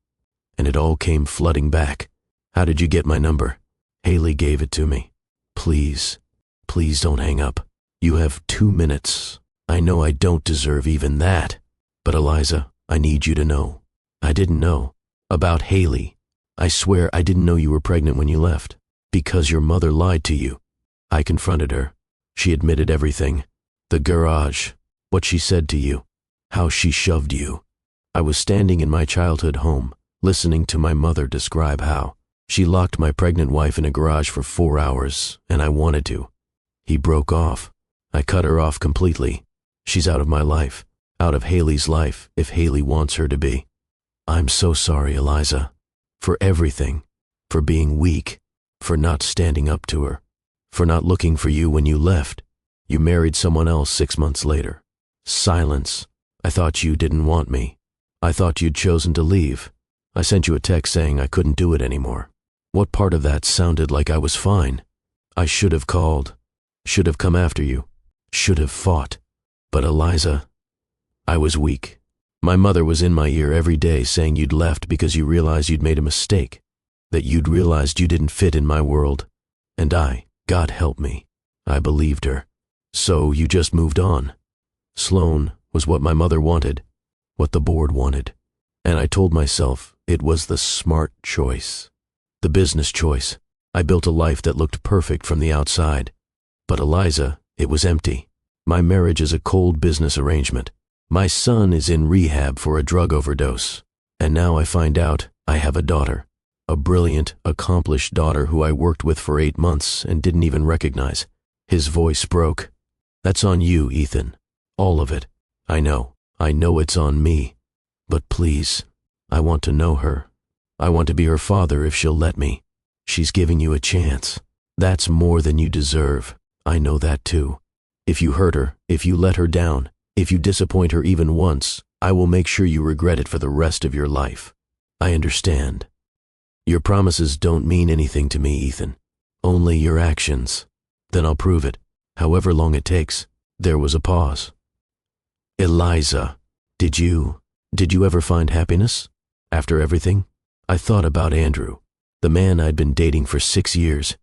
And it all came flooding back. How did you get my number? Haley gave it to me. Please. Please don't hang up. You have 2 minutes. I know I don't deserve even that. But Eliza, I need you to know. I didn't know. About Haley. I swear I didn't know you were pregnant when you left. Because your mother lied to you. I confronted her. She admitted everything. The garage. What she said to you. How she shoved you. I was standing in my childhood home, listening to my mother describe how she locked my pregnant wife in a garage for 4 hours, and I wanted to. He broke off. I cut her off completely. She's out of my life, out of Haley's life, if Haley wants her to be. I'm so sorry, Eliza. For everything. For being weak. For not standing up to her. For not looking for you when you left. You married someone else 6 months later. Silence. I thought you didn't want me. I thought you'd chosen to leave. I sent you a text saying I couldn't do it anymore. What part of that sounded like I was fine? I should have called. Should have come after you. Should have fought. But Eliza, I was weak. My mother was in my ear every day saying you'd left because you realized you'd made a mistake. That you'd realized you didn't fit in my world. And I, God help me, I believed her. So you just moved on. Sloan was what my mother wanted, what the board wanted. And I told myself it was the smart choice. The business choice. I built a life that looked perfect from the outside. But Eliza, it was empty. My marriage is a cold business arrangement. My son is in rehab for a drug overdose. And now I find out I have a daughter. A brilliant, accomplished daughter who I worked with for 8 months and didn't even recognize. His voice broke. That's on you, Ethan. All of it. I know it's on me. But please, I want to know her. I want to be her father if she'll let me. She's giving you a chance. That's more than you deserve. I know that too. If you hurt her, if you let her down, if you disappoint her even once, I will make sure you regret it for the rest of your life. I understand. Your promises don't mean anything to me, Ethan. Only your actions. Then I'll prove it, however long it takes. There was a pause. Eliza, did you ever find happiness? After everything? I thought about Andrew, the man I'd been dating for 6 years.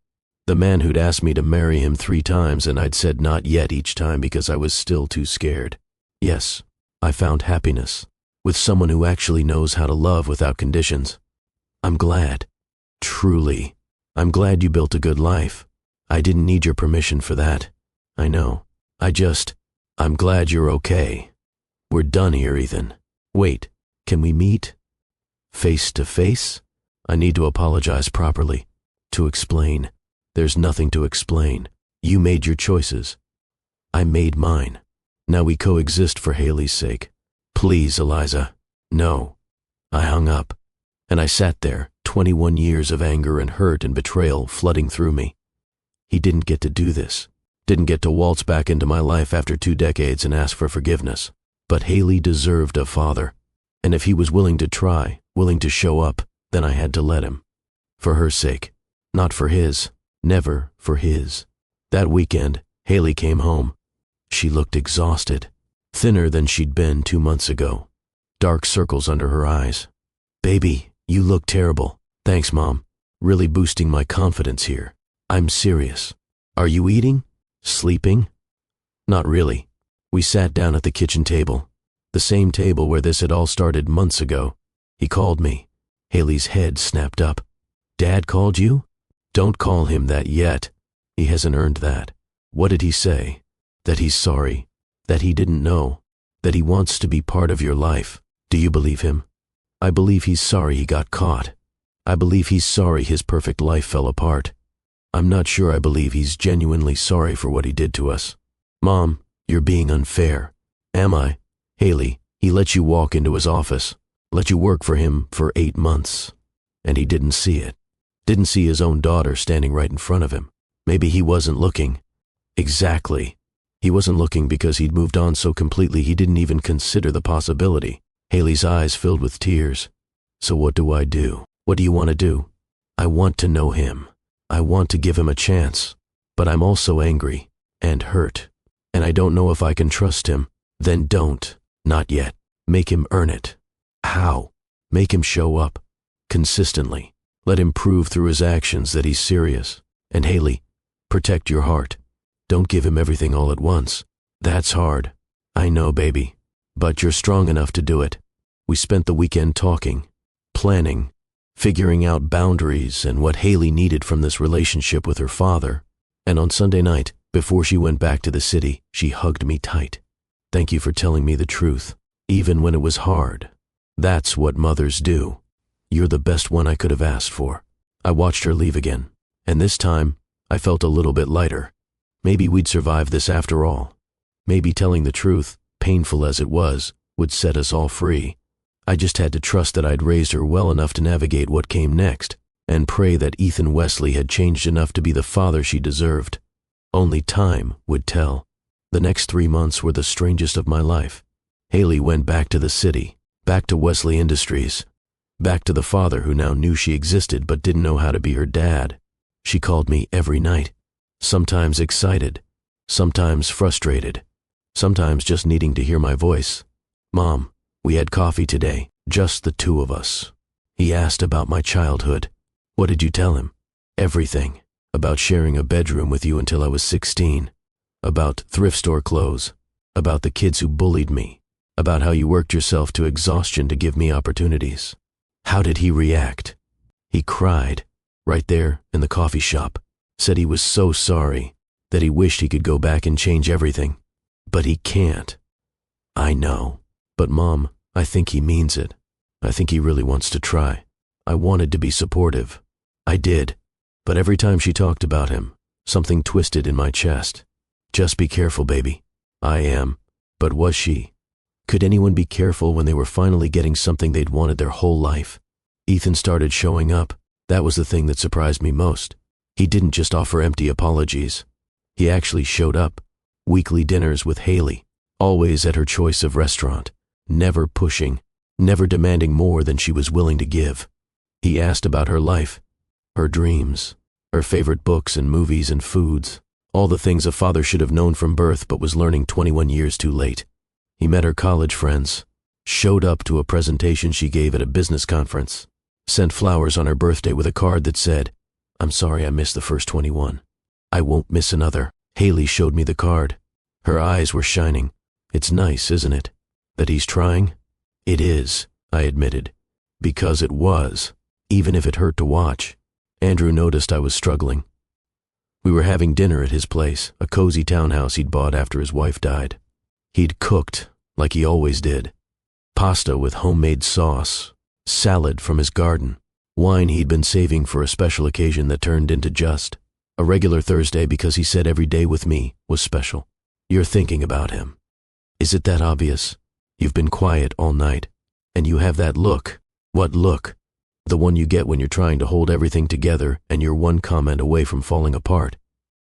The man who'd asked me to marry him 3 times and I'd said not yet each time because I was still too scared. Yes, I found happiness. With someone who actually knows how to love without conditions. I'm glad. Truly. I'm glad you built a good life. I didn't need your permission for that. I know. I'm glad you're okay. We're done here, Ethan. Wait, can we meet? Face to face? I need to apologize properly. To explain. There's nothing to explain. You made your choices. I made mine. Now we coexist for Haley's sake. Please, Eliza. No. I hung up. And I sat there, 21 years of anger and hurt and betrayal flooding through me. He didn't get to do this. Didn't get to waltz back into my life after 2 decades and ask for forgiveness. But Haley deserved a father. And if he was willing to try, willing to show up, then I had to let him. For her sake. Not for his. Never for his. That weekend, Haley came home. She looked exhausted. Thinner than she'd been 2 months ago. Dark circles under her eyes. Baby, you look terrible. Thanks, Mom. really boosting my confidence here. I'm serious. Are you eating? Sleeping? Not really. We sat down at the kitchen table, the same table where this had all started months ago. He called me. Haley's head snapped up. Dad called you? Don't call him that yet. He hasn't earned that. What did he say? That he's sorry, that he didn't know, that he wants to be part of your life. Do you believe him? I believe he's sorry he got caught. I believe he's sorry his perfect life fell apart. I'm not sure I believe he's genuinely sorry for what he did to us. Mom, you're being unfair. Am I? Haley, he let you walk into his office, let you work for him for 8 months, and he didn't see it. Didn't see his own daughter standing right in front of him. Maybe he wasn't looking. Exactly. He wasn't looking because he'd moved on so completely he didn't even consider the possibility. Haley's eyes filled with tears. So what do I do? What do you want to do? I want to know him. I want to give him a chance. But I'm also angry and hurt. And I don't know if I can trust him. Then don't. Not yet. Make him earn it. How? Make him show up. Consistently. Let him prove through his actions that he's serious. And Haley, protect your heart. Don't give him everything all at once. That's hard. I know, baby. But you're strong enough to do it. We spent the weekend talking, planning, figuring out boundaries and what Haley needed from this relationship with her father. And on Sunday night, before she went back to the city, she hugged me tight. Thank you for telling me the truth, even when it was hard. That's what mothers do. You're the best one I could have asked for. I watched her leave again, and this time, I felt a little bit lighter. Maybe we'd survive this after all. Maybe telling the truth, painful as it was, would set us all free. I just had to trust that I'd raised her well enough to navigate what came next, and pray that Ethan Wesley had changed enough to be the father she deserved. Only time would tell. The next 3 months were the strangest of my life. Haley went back to the city, back to Wesley Industries, back to the father who now knew she existed but didn't know how to be her dad. She called me every night, sometimes excited, sometimes frustrated, sometimes just needing to hear my voice. Mom, we had coffee today, just the two of us. He asked about my childhood. What did you tell him? Everything. About sharing a bedroom with you until I was 16. About thrift store clothes. About the kids who bullied me. About how you worked yourself to exhaustion to give me opportunities. How did he react? He cried, right there in the coffee shop. Said he was so sorry, that he wished he could go back and change everything. But he can't. I know. But Mom, I think he means it. I think he really wants to try. I wanted to be supportive. I did. But every time she talked about him, something twisted in my chest. Just be careful, baby. I am. But was she? Could anyone be careful when they were finally getting something they'd wanted their whole life? Ethan started showing up. That was the thing that surprised me most. He didn't just offer empty apologies. He actually showed up. Weekly dinners with Haley, always at her choice of restaurant, never pushing, never demanding more than she was willing to give. He asked about her life, her dreams, her favorite books and movies and foods, all the things a father should have known from birth but was learning 21 years too late. He met her college friends, showed up to a presentation she gave at a business conference, sent flowers on her birthday with a card that said, "I'm sorry I missed the first 21. I won't miss another." Haley showed me the card. Her eyes were shining. It's nice, isn't it? That he's trying? It is, I admitted. Because it was, even if it hurt to watch. Andrew noticed I was struggling. We were having dinner at his place, a cozy townhouse he'd bought after his wife died. He'd cooked, like he always did. Pasta with homemade sauce, salad from his garden, wine he'd been saving for a special occasion that turned into just a regular Thursday because he said every day with me was special. You're thinking about him. Is it that obvious? You've been quiet all night, and you have that look. What look? The one you get when you're trying to hold everything together and you're one comment away from falling apart.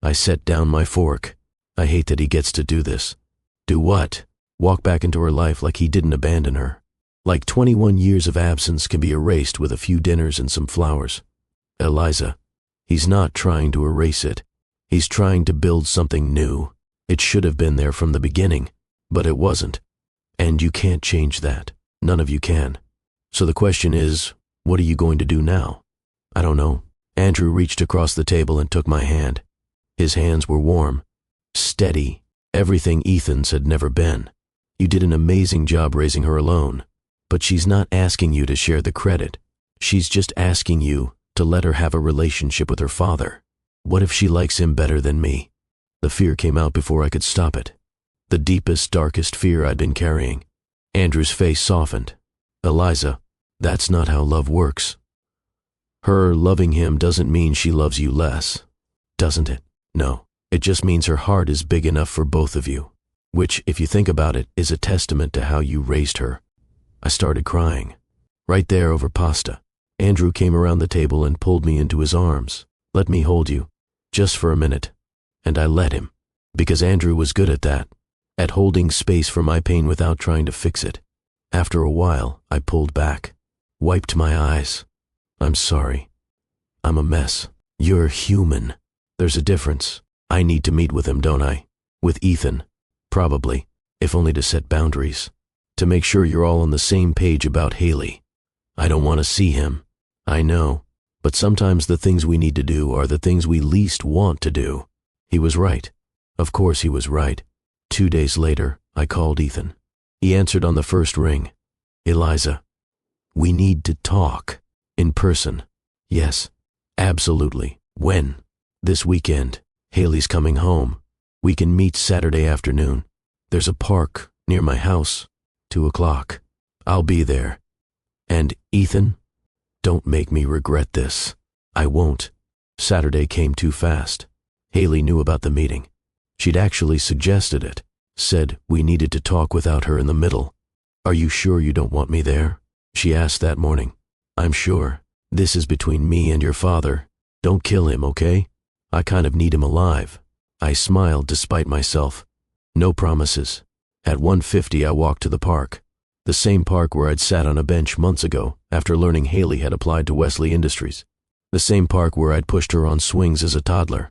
I set down my fork. I hate that he gets to do this. Do what? Walk back into her life like he didn't abandon her. Like 21 years of absence can be erased with a few dinners and some flowers. Eliza, he's not trying to erase it. He's trying to build something new. It should have been there from the beginning, but it wasn't. And you can't change that. None of you can. So the question is, what are you going to do now? I don't know. Andrew reached across the table and took my hand. His hands were warm, steady, everything Ethan's had never been. You did an amazing job raising her alone, but she's not asking you to share the credit. She's just asking you to let her have a relationship with her father. What if she likes him better than me? The fear came out before I could stop it. The deepest, darkest fear I'd been carrying. Andrew's face softened. Eliza, that's not how love works. Her loving him doesn't mean she loves you less, doesn't it? No, it just means her heart is big enough for both of you, which, if you think about it, is a testament to how you raised her. I started crying. Right there over pasta. Andrew came around the table and pulled me into his arms. Let me hold you, just for a minute. And I let him, because Andrew was good at that, at holding space for my pain without trying to fix it. After a while, I pulled back, wiped my eyes. I'm sorry. I'm a mess. You're human. There's a difference. I need to meet with him, don't I? With Ethan. Probably, if only to set boundaries. To make sure you're all on the same page about Haley. I don't want to see him. I know. But sometimes the things we need to do are the things we least want to do. He was right. Of course he was right. 2 days later, I called Ethan. He answered on the first ring. Eliza, we need to talk. In person. Yes, absolutely. When? This weekend. Haley's coming home. We can meet Saturday afternoon. There's a park near my house. 2 o'clock. I'll be there. And Ethan, don't make me regret this. I won't. Saturday came too fast. Haley knew about the meeting. She'd actually suggested it. Said we needed to talk without her in the middle. Are you sure you don't want me there? She asked that morning. I'm sure. This is between me and your father. Don't kill him, okay? I kind of need him alive. I smiled despite myself. No promises. At 1:50 I walked to the park. The same park where I'd sat on a bench months ago after learning Haley had applied to Wesley Industries. The same park where I'd pushed her on swings as a toddler.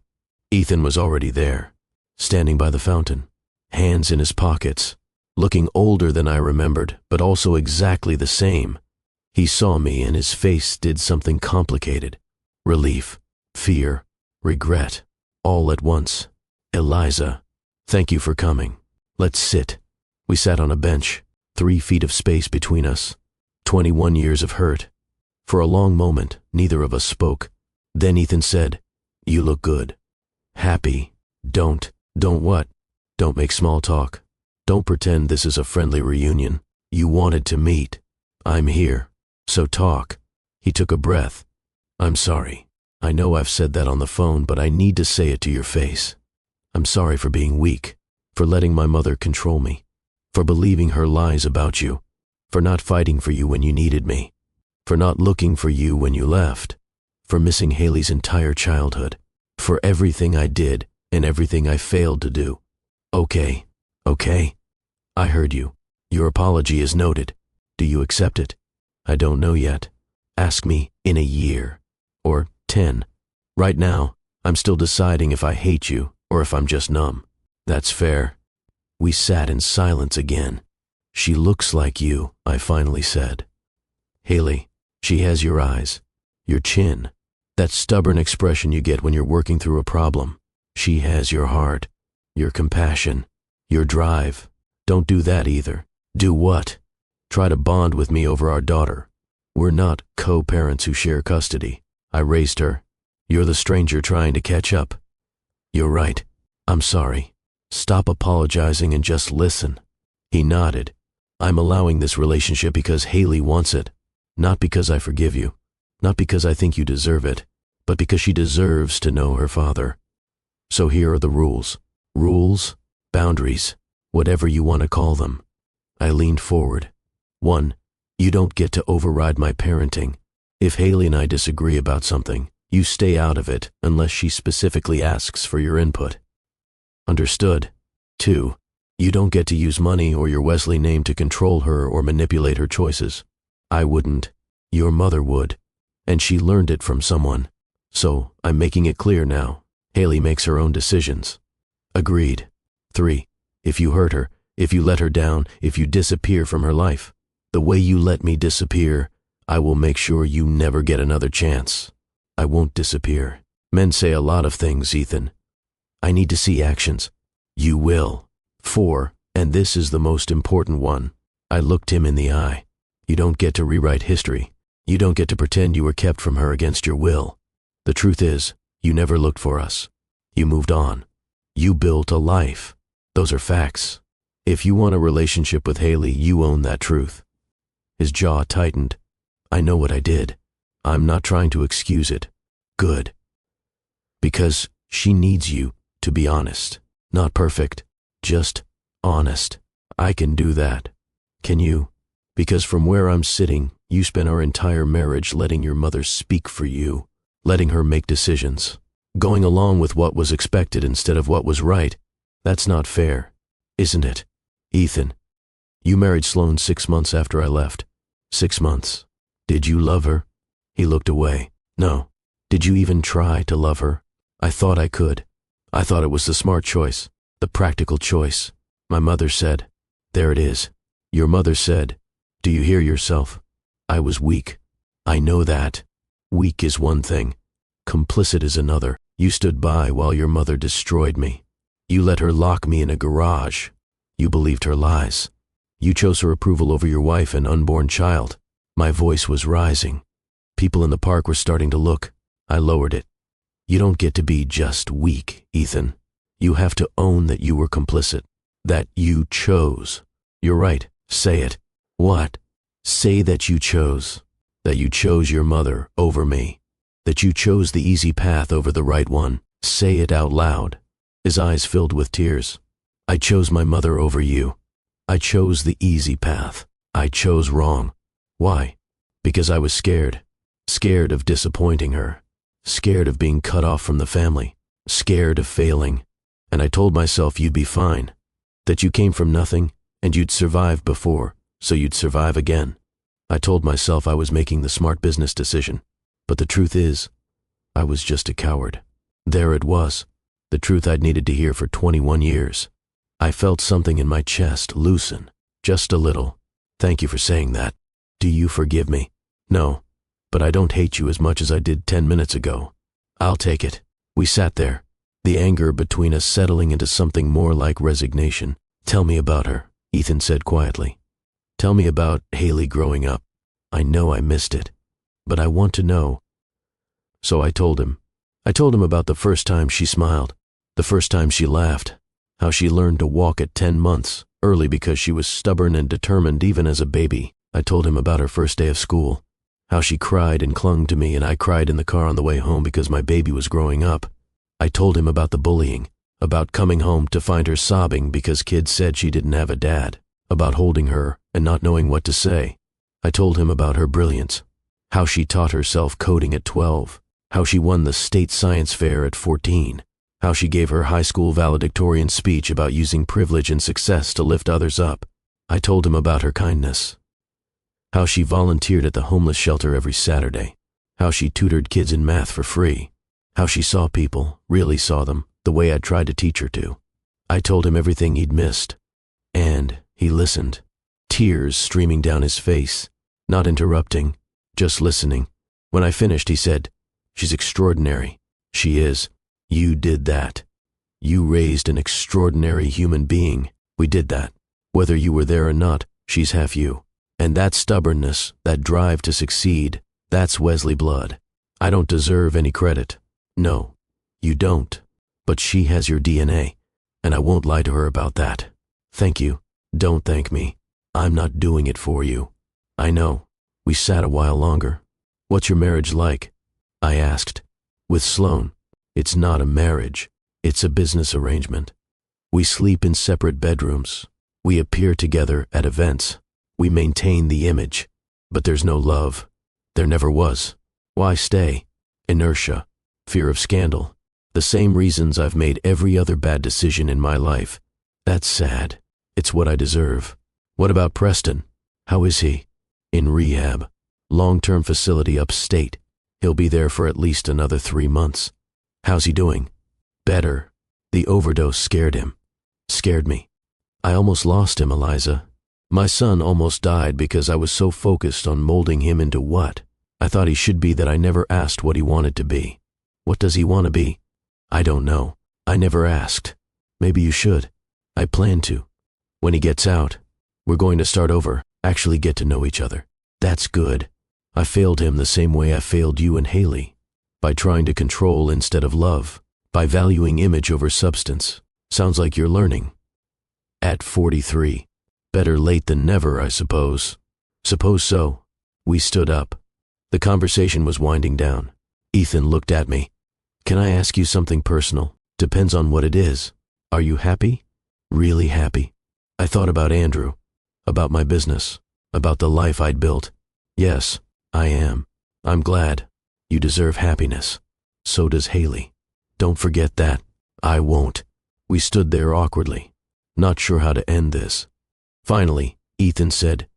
Ethan was already there, standing by the fountain, hands in his pockets, looking older than I remembered, but also exactly the same. He saw me and his face did something complicated. Relief, fear, regret, all at once. Eliza, thank you for coming. Let's sit. We sat on a bench, 3 feet of space between us. 21 years of hurt. For a long moment, neither of us spoke. Then Ethan said, you look good. Happy. Don't what? Don't make small talk. Don't pretend this is a friendly reunion. You wanted to meet. I'm here. So talk. He took a breath. I'm sorry. I know I've said that on the phone, but I need to say it to your face. I'm sorry for being weak, for letting my mother control me, for believing her lies about you, for not fighting for you when you needed me, for not looking for you when you left, for missing Haley's entire childhood, for everything I did and everything I failed to do. Okay. I heard you. Your apology is noted. Do you accept it? I don't know yet. Ask me in a year. Or 10. Right now, I'm still deciding if I hate you or if I'm just numb. That's fair. We sat in silence again. She looks like you, I finally said. Haley, she has your eyes, your chin, that stubborn expression you get when you're working through a problem. She has your heart, your compassion, your drive. Don't do that either. Do what? Try to bond with me over our daughter. We're not co-parents who share custody. I raised her. You're the stranger trying to catch up. You're right. I'm sorry. Stop apologizing and just listen. He nodded. I'm allowing this relationship because Haley wants it. Not because I forgive you. Not because I think you deserve it. But because she deserves to know her father. So here are the rules. Rules, boundaries, whatever you want to call them. I leaned forward. 1. You don't get to override my parenting. If Haley and I disagree about something, you stay out of it unless she specifically asks for your input. Understood. 2. You don't get to use money or your Wesley name to control her or manipulate her choices. I wouldn't. Your mother would. And she learned it from someone. So I'm making it clear now. Haley makes her own decisions. Agreed. 3. If you hurt her, if you let her down, if you disappear from her life, the way you let me disappear, I will make sure you never get another chance. I won't disappear. Men say a lot of things, Ethan. I need to see actions. You will. 4, and this is the most important one. I looked him in the eye. You don't get to rewrite history. You don't get to pretend you were kept from her against your will. The truth is, you never looked for us. You moved on. You built a life. Those are facts. If you want a relationship with Haley, you own that truth. His jaw tightened. I know what I did. I'm not trying to excuse it. Good. Because she needs you to be honest. Not perfect. Just honest. I can do that. Can you? Because from where I'm sitting, you spent our entire marriage letting your mother speak for you, letting her make decisions, going along with what was expected instead of what was right. That's not fair, isn't it? Ethan, you married Sloane 6 months after I left. 6 months. Did you love her? He looked away. No. Did you even try to love her? I thought I could. I thought it was the smart choice, the practical choice. My mother said, there it is. Your mother said, do you hear yourself? I was weak. I know that. Weak is one thing. Complicit is another. You stood by while your mother destroyed me. You let her lock me in a garage. You believed her lies. You chose her approval over your wife and unborn child. My voice was rising. People in the park were starting to look. I lowered it. You don't get to be just weak, Ethan. You have to own that you were complicit, that you chose. You're right. Say it. What? Say that you chose your mother over me, that you chose the easy path over the right one. Say it out loud. His eyes filled with tears. I chose my mother over you. I chose the easy path. I chose wrong. Why? Because I was scared. Scared of disappointing her. Scared of being cut off from the family. Scared of failing. And I told myself you'd be fine. That you came from nothing and you'd survived before, so you'd survive again. I told myself I was making the smart business decision. But the truth is, I was just a coward. There it was. The truth I'd needed to hear for 21 years. I felt something in my chest loosen. Just a little. Thank you for saying that. Do you forgive me? No. But I don't hate you as much as I did 10 minutes ago. I'll take it. We sat there, the anger between us settling into something more like resignation. Tell me about her, Ethan said quietly. Tell me about Haley growing up. I know I missed it, but I want to know. So I told him. I told him about the first time she smiled, the first time she laughed, how she learned to walk at 10 months, early because she was stubborn and determined even as a baby. I told him about her first day of school, how she cried and clung to me and I cried in the car on the way home because my baby was growing up. I told him about the bullying, about coming home to find her sobbing because kids said she didn't have a dad, about holding her and not knowing what to say. I told him about her brilliance, how she taught herself coding at 12, how she won the state science fair at 14, how she gave her high school valedictorian speech about using privilege and success to lift others up. I told him about her kindness, how she volunteered at the homeless shelter every Saturday, how she tutored kids in math for free, how she saw people, really saw them, the way I'd tried to teach her to. I told him everything he'd missed, and he listened, tears streaming down his face, not interrupting, just listening. When I finished, he said, "She's extraordinary. She is. You did that. You raised an extraordinary human being. We did that. Whether you were there or not, she's half you. And that stubbornness, that drive to succeed, that's Wesley blood. I don't deserve any credit. No, you don't. But she has your DNA, and I won't lie to her about that. Thank you. Don't thank me. I'm not doing it for you. I know." We sat a while longer. "What's your marriage like?" I asked. "With Sloane, it's not a marriage. It's a business arrangement. We sleep in separate bedrooms. We appear together at events. We maintain the image. But there's no love. There never was. Why stay? Inertia. Fear of scandal. The same reasons I've made every other bad decision in my life. That's sad. It's what I deserve." "What about Preston? How is he?" "In rehab. Long-term facility upstate. He'll be there for at least another 3 months." "How's he doing?" "Better. The overdose scared him. Scared me. I almost lost him, Eliza. My son almost died because I was so focused on molding him into what? I thought he should be that I never asked what he wanted to be. What does he want to be? I don't know. I never asked. Maybe you should. I plan to. When he gets out, we're going to start over, actually get to know each other. That's good. I failed him the same way I failed you and Haley. By trying to control instead of love. By valuing image over substance. Sounds like you're learning. At 43. Better late than never, I suppose. Suppose so. We stood up. The conversation was winding down. Ethan looked at me. Can I ask you something personal? Depends on what it is. Are you happy? Really happy? I thought about Andrew. About my business. About the life I'd built. Yes, I am. I'm glad. You deserve happiness. So does Haley. Don't forget that. I won't. We stood there awkwardly, not sure how to end this. Finally, Ethan said,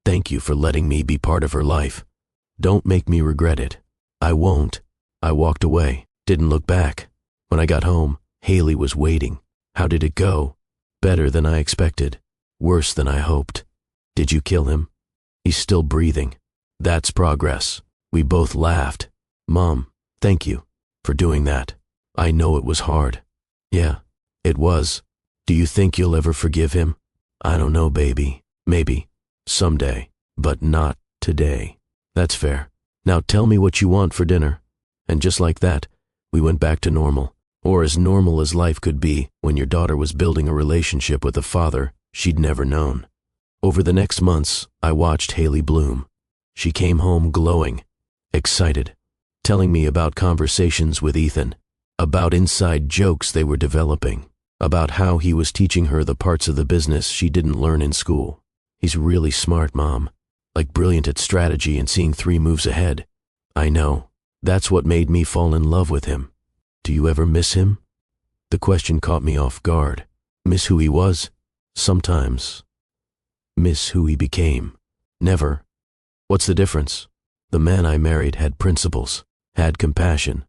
"Thank you for letting me be part of her life. Don't make me regret it." I won't. I walked away, didn't look back. When I got home, Haley was waiting. How did it go? Better than I expected. Worse than I hoped. Did you kill him? He's still breathing. That's progress. We both laughed. Mom, thank you for doing that. I know it was hard. Yeah, it was. Do you think you'll ever forgive him? I don't know, baby. Maybe. Someday. But not today. That's fair. Now tell me what you want for dinner. And just like that, we went back to normal. Or as normal as life could be when your daughter was building a relationship with a father she'd never known. Over the next months, I watched Haley bloom. She came home glowing, excited, telling me about conversations with Ethan, about inside jokes they were developing, about how he was teaching her the parts of the business she didn't learn in school. He's really smart, Mom. Like brilliant at strategy and seeing 3 moves ahead. I know. That's what made me fall in love with him. Do you ever miss him? The question caught me off guard. Miss who he was? Sometimes. Miss who he became? Never. What's the difference? The man I married had principles, had compassion.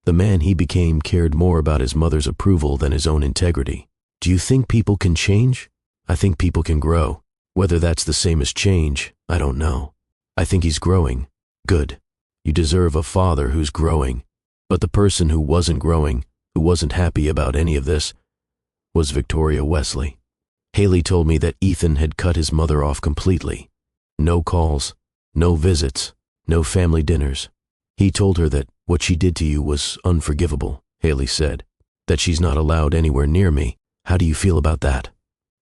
The man he became cared more about his mother's approval than his own integrity. Do you think people can change? I think people can grow. Whether that's the same as change, I don't know. I think he's growing. Good. You deserve a father who's growing. But the person who wasn't growing, who wasn't happy about any of this, was Victoria Wesley. Haley told me that Ethan had cut his mother off completely. No calls, no visits, no family dinners. He told her that what she did to you was unforgivable, Haley said. That she's not allowed anywhere near me. How do you feel about that?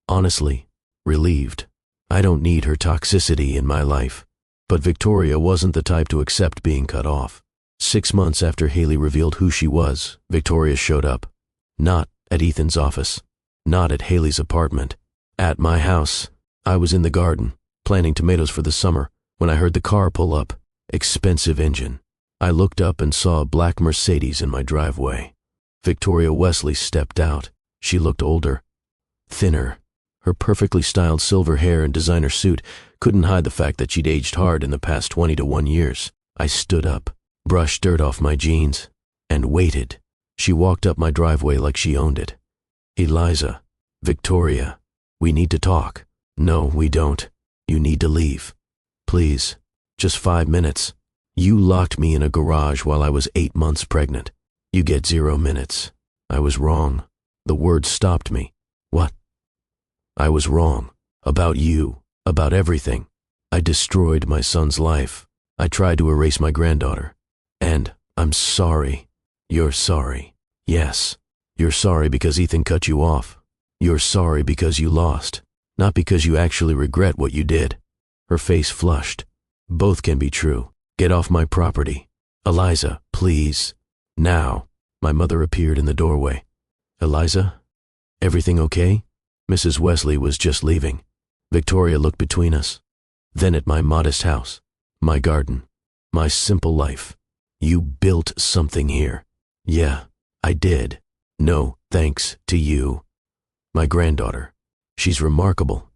Honestly, relieved. I don't need her toxicity in my life. But Victoria wasn't the type to accept being cut off. 6 months after Haley revealed who she was, Victoria showed up. Not at Ethan's office. Not at Haley's apartment. At my house. I was in the garden, planting tomatoes for the summer, when I heard the car pull up. Expensive engine. I looked up and saw a black Mercedes in my driveway. Victoria Wesley stepped out. She looked older. Thinner. Her perfectly styled silver hair and designer suit couldn't hide the fact that she'd aged hard in the past 20 to 1 years. I stood up, brushed dirt off my jeans, and waited. She walked up my driveway like she owned it. Eliza, Victoria, we need to talk. No, we don't. You need to leave. Please, just 5 minutes. You locked me in a garage while I was 8 months pregnant. You get 0 minutes. I was wrong. The words stopped me. What? I was wrong. About you. About everything. I destroyed my son's life. I tried to erase my granddaughter. And I'm sorry. You're sorry. Yes. You're sorry because Ethan cut you off. You're sorry because you lost. Not because you actually regret what you did. Her face flushed. Both can be true. Get off my property. Eliza, please. Now. My mother appeared in the doorway. Eliza? Everything okay? Mrs. Wesley was just leaving. Victoria looked between us. Then at my modest house. My garden. My simple life. You built something here. Yeah, I did. No, thanks to you. My granddaughter. She's remarkable.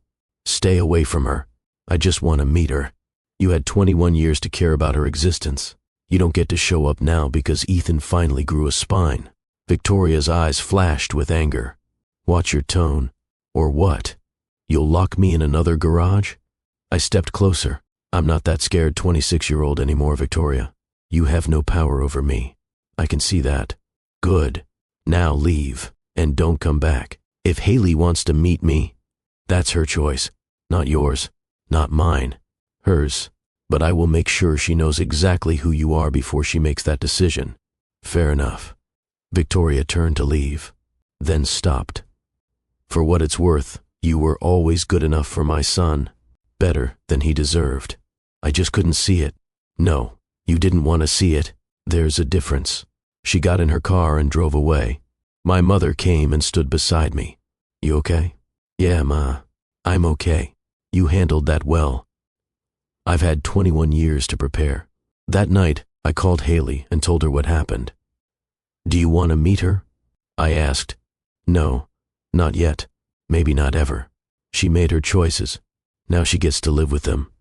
Stay away from her. I just want to meet her. You had 21 years to care about her existence. You don't get to show up now because Ethan finally grew a spine. Victoria's eyes flashed with anger. Watch your tone. Or what? You'll lock me in another garage? I stepped closer. I'm not that scared 26-year-old anymore, Victoria. You have no power over me. I can see that. Good. Now leave, and don't come back. If Haley wants to meet me, that's her choice. Not yours. Not mine. Hers. But I will make sure she knows exactly who you are before she makes that decision. Fair enough. Victoria turned to leave, then stopped. For what it's worth, you were always good enough for my son. Better than he deserved. I just couldn't see it. No, you didn't want to see it. There's a difference. She got in her car and drove away. My mother came and stood beside me. You okay? Yeah, Ma. I'm okay. You handled that well. I've had 21 years to prepare. That night, I called Haley and told her what happened. Do you want to meet her? I asked. No, not yet. Maybe not ever. She made her choices. Now she gets to live with them.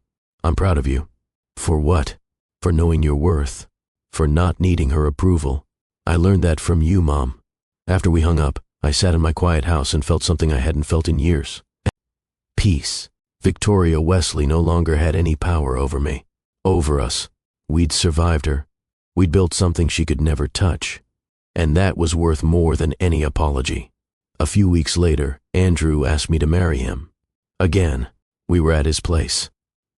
I'm proud of you. For what? For knowing your worth. For not needing her approval. I learned that from you, Mom. After we hung up, I sat in my quiet house and felt something I hadn't felt in years. Peace. Victoria Wesley no longer had any power over me. Over us. We'd survived her. We'd built something she could never touch. And that was worth more than any apology. A few weeks later, Andrew asked me to marry him. Again, we were at his place.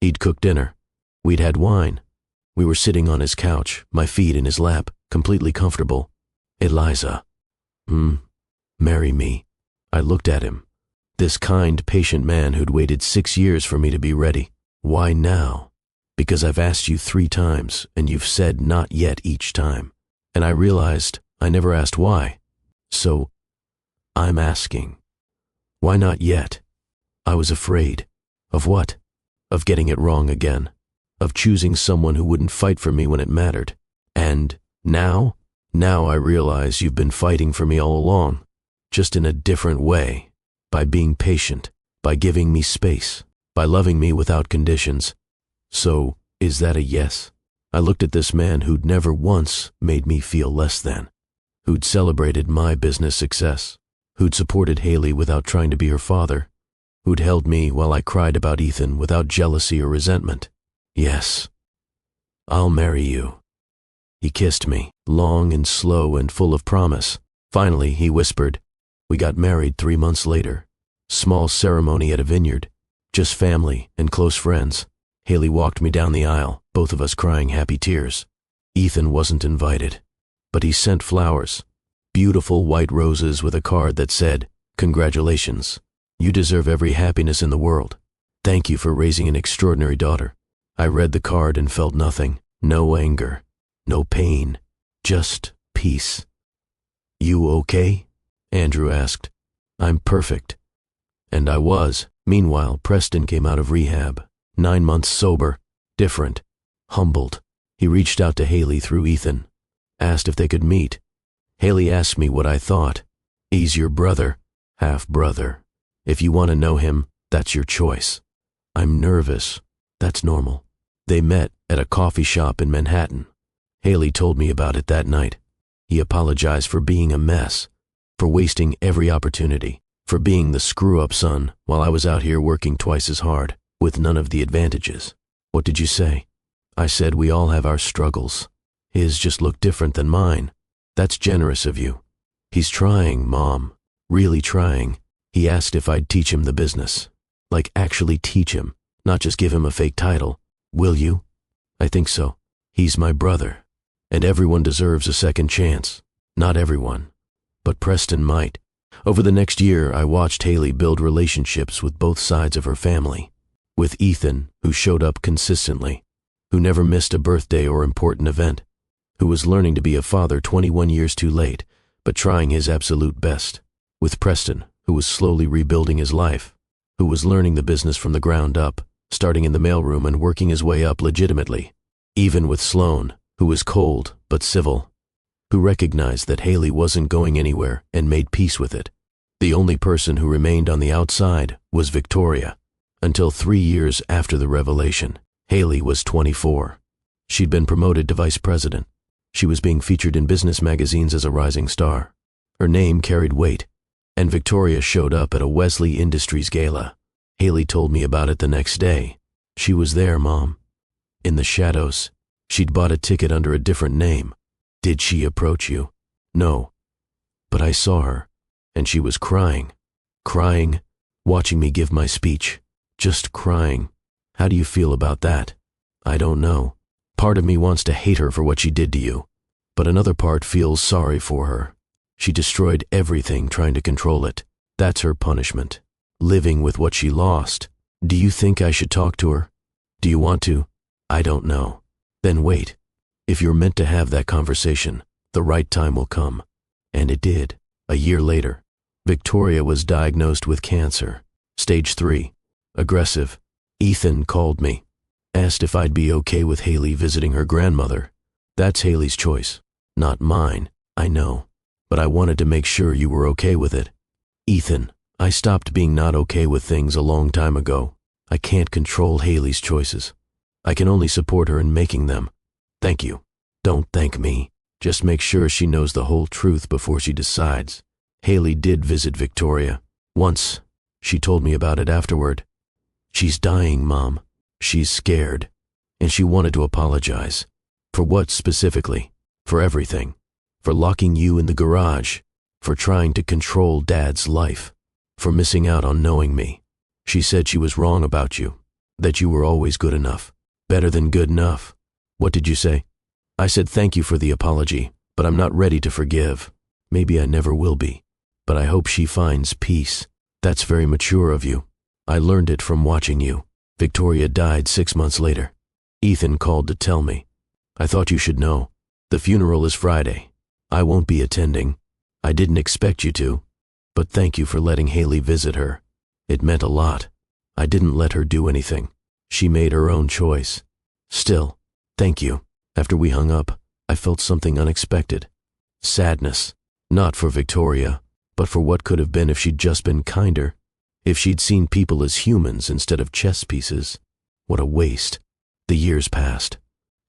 He'd cooked dinner. We'd had wine. We were sitting on his couch, my feet in his lap, completely comfortable. Eliza. Marry me. I looked at him. This kind, patient man who'd waited 6 years for me to be ready. Why now? Because I've asked you 3 times, and you've said not yet each time. And I realized I never asked why. So, I'm asking. Why not yet? I was afraid. Of what? Of getting it wrong again. Of choosing someone who wouldn't fight for me when it mattered. And now? Now I realize you've been fighting for me all along. Just in a different way. By being patient. By giving me space. By loving me without conditions. So, is that a yes? I looked at this man who'd never once made me feel less than. Who'd celebrated my business success. Who'd supported Haley without trying to be her father. Who'd held me while I cried about Ethan without jealousy or resentment. Yes, I'll marry you. He kissed me, long and slow and full of promise. Finally, he whispered. We got married 3 months later. Small ceremony at a vineyard. Just family and close friends. Haley walked me down the aisle, both of us crying happy tears. Ethan wasn't invited, but he sent flowers. Beautiful white roses with a card that said, Congratulations. You deserve every happiness in the world. Thank you for raising an extraordinary daughter. I read the card and felt nothing. No anger. No pain. Just peace. You okay? Andrew asked. I'm perfect. And I was. Meanwhile, Preston came out of rehab. 9 months sober. Different. Humbled. He reached out to Haley through Ethan. Asked if they could meet. Haley asked me what I thought. He's your brother. Half-brother. If you want to know him, that's your choice. I'm nervous. That's normal. They met at a coffee shop in Manhattan. Haley told me about it that night. He apologized for being a mess, for wasting every opportunity, for being the screw-up son while I was out here working twice as hard, with none of the advantages. What did you say? I said we all have our struggles. His just looked different than mine. That's generous of you. He's trying, Mom. Really trying. He asked if I'd teach him the business. Like actually teach him, not just give him a fake title. Will you? I think so. He's my brother. And everyone deserves a second chance. Not everyone. But Preston might. Over the next year, I watched Haley build relationships with both sides of her family. With Ethan, who showed up consistently. Who never missed a birthday or important event. Who was learning to be a father 21 years too late, but trying his absolute best. With Preston, who was slowly rebuilding his life. Who was learning the business from the ground up, starting in the mailroom and working his way up legitimately. Even with Sloan, who was cold but civil. Who recognized that Haley wasn't going anywhere and made peace with it. The only person who remained on the outside was Victoria. Until 3 years after the revelation, Haley was 24. She'd been promoted to vice president. She was being featured in business magazines as a rising star. Her name carried weight, and Victoria showed up at a Wesley Industries gala. Haley told me about it the next day. She was there, Mom. In the shadows. She'd bought a ticket under a different name. Did she approach you? No. But I saw her, and she was crying. Crying, watching me give my speech. Just crying. How do you feel about that? I don't know. Part of me wants to hate her for what she did to you, but another part feels sorry for her. She destroyed everything trying to control it. That's her punishment. Living with what she lost. Do you think I should talk to her? Do you want to? I don't know. Then wait. If you're meant to have that conversation, the right time will come. And it did. A year later, Victoria was diagnosed with cancer. Stage 3. Aggressive. Ethan called me. Asked if I'd be okay with Haley visiting her grandmother. That's Haley's choice, not mine, I know. But I wanted to make sure you were okay with it. Ethan, I stopped being not okay with things a long time ago. I can't control Haley's choices. I can only support her in making them. Thank you. Don't thank me. Just make sure she knows the whole truth before she decides. Haley did visit Victoria. Once. She told me about it afterward. She's dying, Mom. She's scared. And she wanted to apologize. For what specifically? For everything. For locking you in the garage. For trying to control Dad's life. For missing out on knowing me. She said she was wrong about you. That you were always good enough. Better than good enough. What did you say? I said thank you for the apology, but I'm not ready to forgive. Maybe I never will be. But I hope she finds peace. That's very mature of you. I learned it from watching you. Victoria died 6 months later. Ethan called to tell me. I thought you should know. The funeral is Friday. I won't be attending. I didn't expect you to. But thank you for letting Haley visit her. It meant a lot. I didn't let her do anything. She made her own choice. Still, thank you. After we hung up, I felt something unexpected. Sadness. Not for Victoria, but for what could have been if she'd just been kinder. If she'd seen people as humans instead of chess pieces. What a waste. The years passed.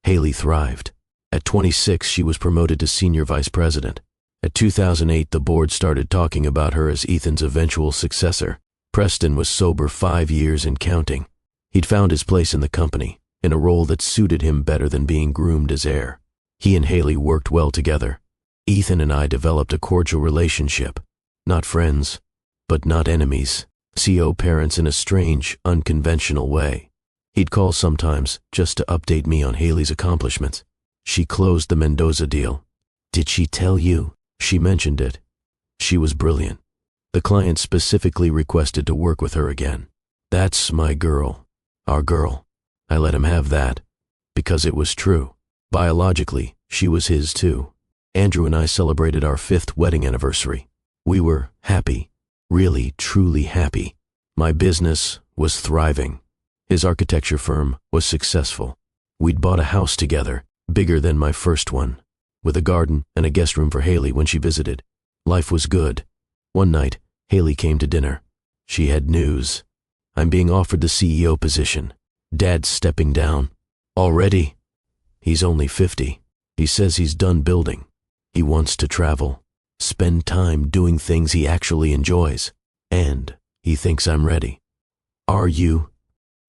Haley thrived. At 26, she was promoted to senior vice president. At 2008, the board started talking about her as Ethan's eventual successor. Preston was sober 5 years and counting. He'd found his place in the company, in a role that suited him better than being groomed as heir. He and Haley worked well together. Ethan and I developed a cordial relationship. Not friends, but not enemies. Co-parents in a strange, unconventional way. He'd call sometimes just to update me on Haley's accomplishments. She closed the Mendoza deal. Did she tell you? She mentioned it. She was brilliant. The client specifically requested to work with her again. That's my girl. Our girl. I let him have that. Because it was true. Biologically, she was his too. Andrew and I celebrated our 5th wedding anniversary. We were happy. Really, truly happy. My business was thriving. His architecture firm was successful. We'd bought a house together, bigger than my first one, with a garden and a guest room for Haley when she visited. Life was good. One night, Haley came to dinner. She had news. I'm being offered the CEO position. Dad's stepping down. Already? He's only 50. He says he's done building. He wants to travel, spend time doing things he actually enjoys, and he thinks I'm ready. Are you?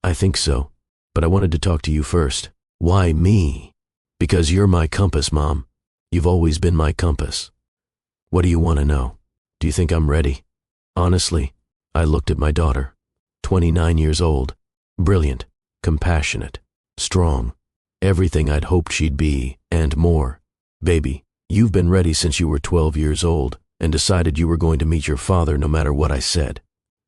I think so, but I wanted to talk to you first. Why me? Because you're my compass, Mom. You've always been my compass. What do you want to know? Do you think I'm ready? Honestly, I looked at my daughter, 29 years old, brilliant, compassionate, strong, everything I'd hoped she'd be, and more. Baby, you've been ready since you were 12 years old and decided you were going to meet your father no matter what I said.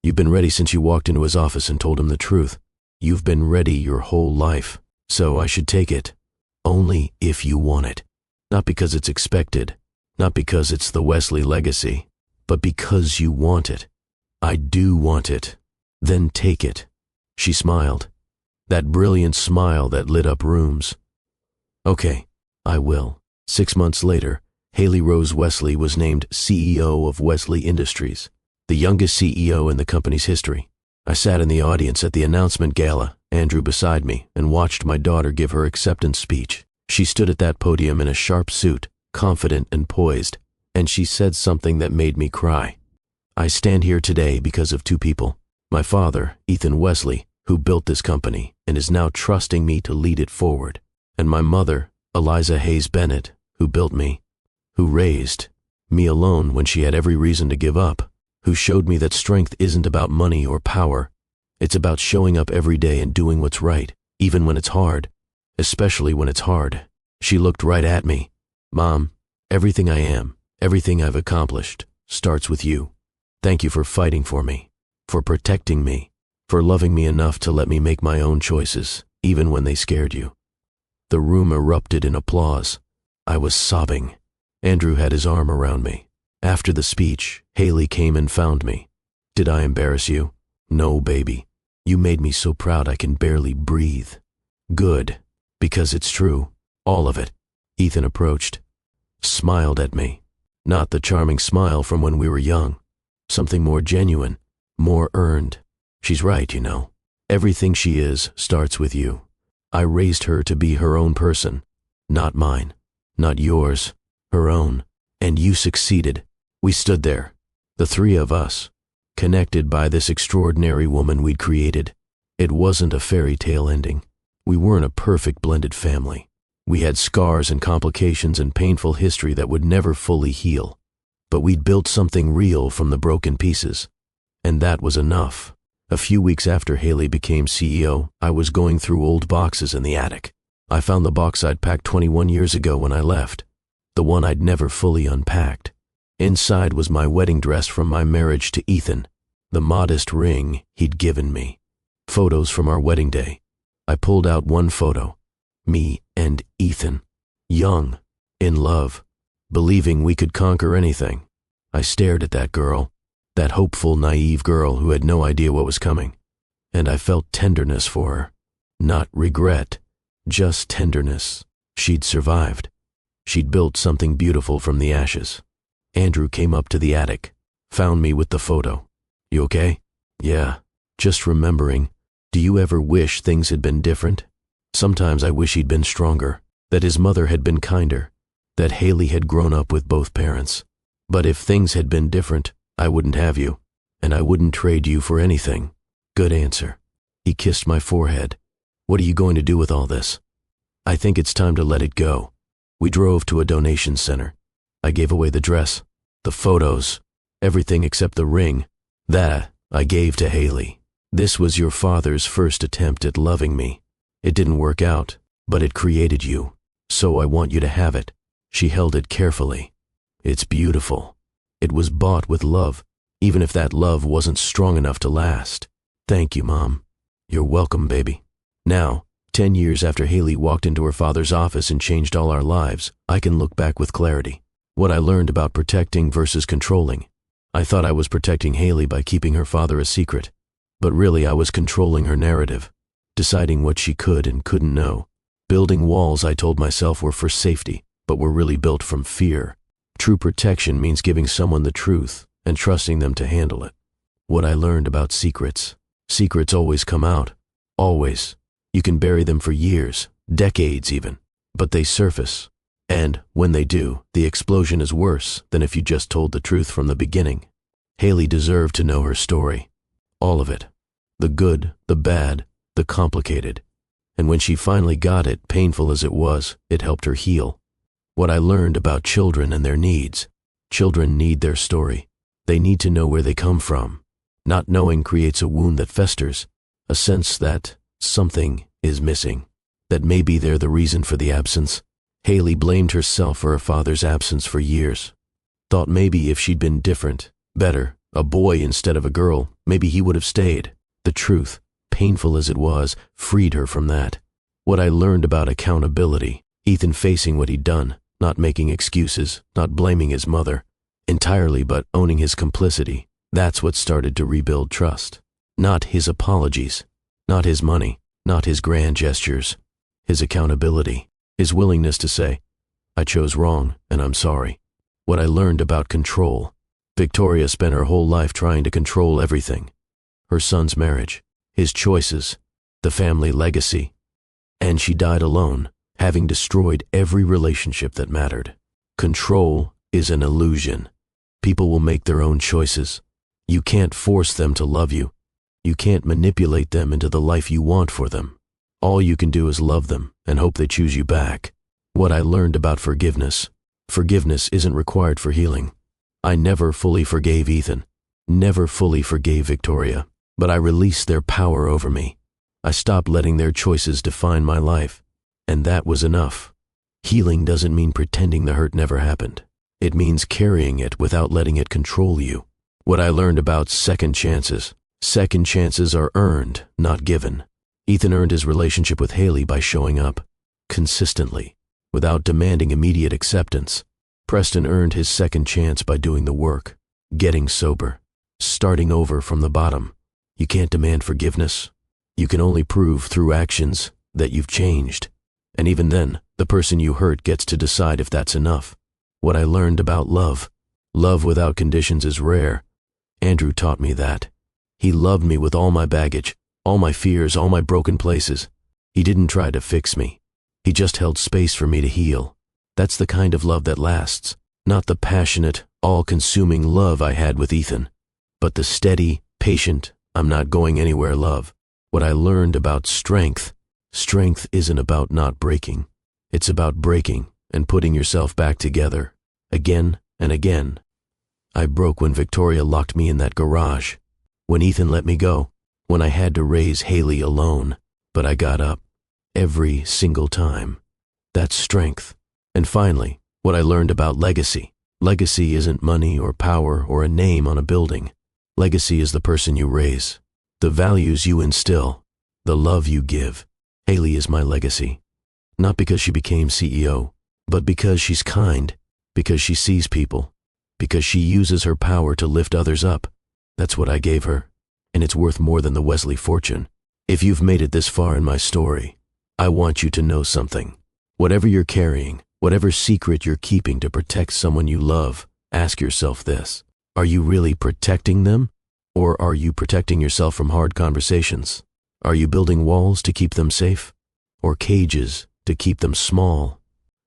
You've been ready since you walked into his office and told him the truth. You've been ready your whole life, so I should take it. Only if you want it. Not because it's expected, not because it's the Wesley legacy, but because you want it. I do want it. Then take it. She smiled. That brilliant smile that lit up rooms. Okay, I will. 6 months later, Haley Rose Wesley was named CEO of Wesley Industries, the youngest CEO in the company's history. I sat in the audience at the announcement gala, Andrew beside me, and watched my daughter give her acceptance speech. She stood at that podium in a sharp suit, confident and poised, and she said something that made me cry. I stand here today because of 2 people. My father, Ethan Wesley, who built this company and is now trusting me to lead it forward. And my mother, Eliza Hayes Bennett, who built me, who raised me alone when she had every reason to give up, who showed me that strength isn't about money or power. It's about showing up every day and doing what's right, even when it's hard, especially when it's hard. She looked right at me. Mom, everything I am, everything I've accomplished, starts with you. Thank you for fighting for me, for protecting me, for loving me enough to let me make my own choices, even when they scared you. The room erupted in applause. I was sobbing. Andrew had his arm around me. After the speech, Haley came and found me. Did I embarrass you? No, baby. You made me so proud I can barely breathe. Good, because it's true, all of it. Ethan approached, smiled at me. Not the charming smile from when we were young. Something more genuine, more earned. She's right, you know. Everything she is starts with you. I raised her to be her own person, not mine, not yours, her own. And you succeeded. We stood there, the three of us, connected by this extraordinary woman we'd created. It wasn't a fairy tale ending. We weren't a perfect blended family. We had scars and complications and painful history that would never fully heal. But we'd built something real from the broken pieces. And that was enough. A few weeks after Haley became CEO, I was going through old boxes in the attic. I found the box I'd packed 21 years ago when I left. The one I'd never fully unpacked. Inside was my wedding dress from my marriage to Ethan, the modest ring he'd given me, photos from our wedding day. I pulled out one photo, me and Ethan, young, in love, believing we could conquer anything. I stared at that girl, that hopeful, naive girl who had no idea what was coming, and I felt tenderness for her. Not regret, just tenderness. She'd survived. She'd built something beautiful from the ashes. Andrew came up to the attic, found me with the photo. You okay? Yeah, just remembering. Do you ever wish things had been different? Sometimes I wish he'd been stronger, that his mother had been kinder, that Haley had grown up with both parents. But if things had been different, I wouldn't have you, and I wouldn't trade you for anything. Good answer. He kissed my forehead. What are you going to do with all this? I think it's time to let it go. We drove to a donation center. I gave away the dress, the photos, everything except the ring. That I gave to Haley. This was your father's first attempt at loving me. It didn't work out, but it created you. So I want you to have it. She held it carefully. It's beautiful. It was bought with love, even if that love wasn't strong enough to last. Thank you, Mom. You're welcome, baby. Now, 10 years after Haley walked into her father's office and changed all our lives, I can look back with clarity. What I learned about protecting versus controlling. I thought I was protecting Haley by keeping her father a secret, but really I was controlling her narrative, deciding what she could and couldn't know. Building walls I told myself were for safety, but were really built from fear. True protection means giving someone the truth and trusting them to handle it. What I learned about secrets. Secrets always come out. Always. You can bury them for years, decades even, but they surface. And when they do, the explosion is worse than if you just told the truth from the beginning. Haley deserved to know her story. All of it. The good, the bad, the complicated. And when she finally got it, painful as it was, it helped her heal. What I learned about children and their needs. Children need their story. They need to know where they come from. Not knowing creates a wound that festers, a sense that something is missing, that maybe they're the reason for the absence. Haley blamed herself for her father's absence for years. Thought maybe if she'd been different, better, a boy instead of a girl, maybe he would have stayed. The truth, painful as it was, freed her from that. What I learned about accountability, Ethan facing what he'd done, not making excuses, not blaming his mother entirely, but owning his complicity. That's what started to rebuild trust. Not his apologies, not his money, not his grand gestures, his accountability. His willingness to say, I chose wrong and I'm sorry. What I learned about control. Victoria spent her whole life trying to control everything. Her son's marriage, his choices, the family legacy. And she died alone, having destroyed every relationship that mattered. Control is an illusion. People will make their own choices. You can't force them to love you. You can't manipulate them into the life you want for them. All you can do is love them and hope they choose you back. What I learned about forgiveness. Forgiveness isn't required for healing. I never fully forgave Ethan, never fully forgave Victoria, but I released their power over me. I stopped letting their choices define my life, and that was enough. Healing doesn't mean pretending the hurt never happened. It means carrying it without letting it control you. What I learned about second chances. Second chances are earned, not given. Ethan earned his relationship with Haley by showing up, consistently, without demanding immediate acceptance. Preston earned his second chance by doing the work, getting sober, starting over from the bottom. You can't demand forgiveness. You can only prove through actions that you've changed. And even then, the person you hurt gets to decide if that's enough. What I learned about love. Love without conditions is rare. Andrew taught me that. He loved me with all my baggage, all my fears, all my broken places. He didn't try to fix me. He just held space for me to heal. That's the kind of love that lasts, not the passionate, all-consuming love I had with Ethan, but the steady, patient, I'm not going anywhere love. What I learned about strength. Strength isn't about not breaking. It's about breaking and putting yourself back together, again and again. I broke when Victoria locked me in that garage, when Ethan let me go, when I had to raise Haley alone, but I got up, every single time. That's strength. And finally, what I learned about legacy. Legacy isn't money or power or a name on a building. Legacy is the person you raise, the values you instill, the love you give. Haley is my legacy. Not because she became CEO, but because she's kind, because she sees people, because she uses her power to lift others up. That's what I gave her, and it's worth more than the Wesley fortune. If you've made it this far in my story, I want you to know something. Whatever you're carrying, whatever secret you're keeping to protect someone you love, ask yourself this. Are you really protecting them? Or are you protecting yourself from hard conversations? Are you building walls to keep them safe? Or cages to keep them small?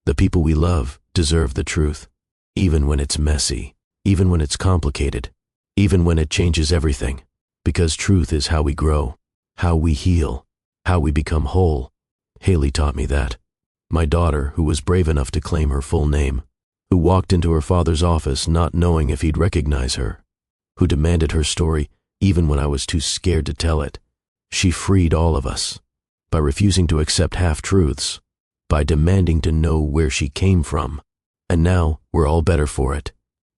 The people we love deserve the truth, even when it's messy, even when it's complicated, even when it changes everything. Because truth is how we grow, how we heal, how we become whole. Haley taught me that. My daughter, who was brave enough to claim her full name, who walked into her father's office not knowing if he'd recognize her, who demanded her story even when I was too scared to tell it. She freed all of us by refusing to accept half-truths, by demanding to know where she came from. And now we're all better for it.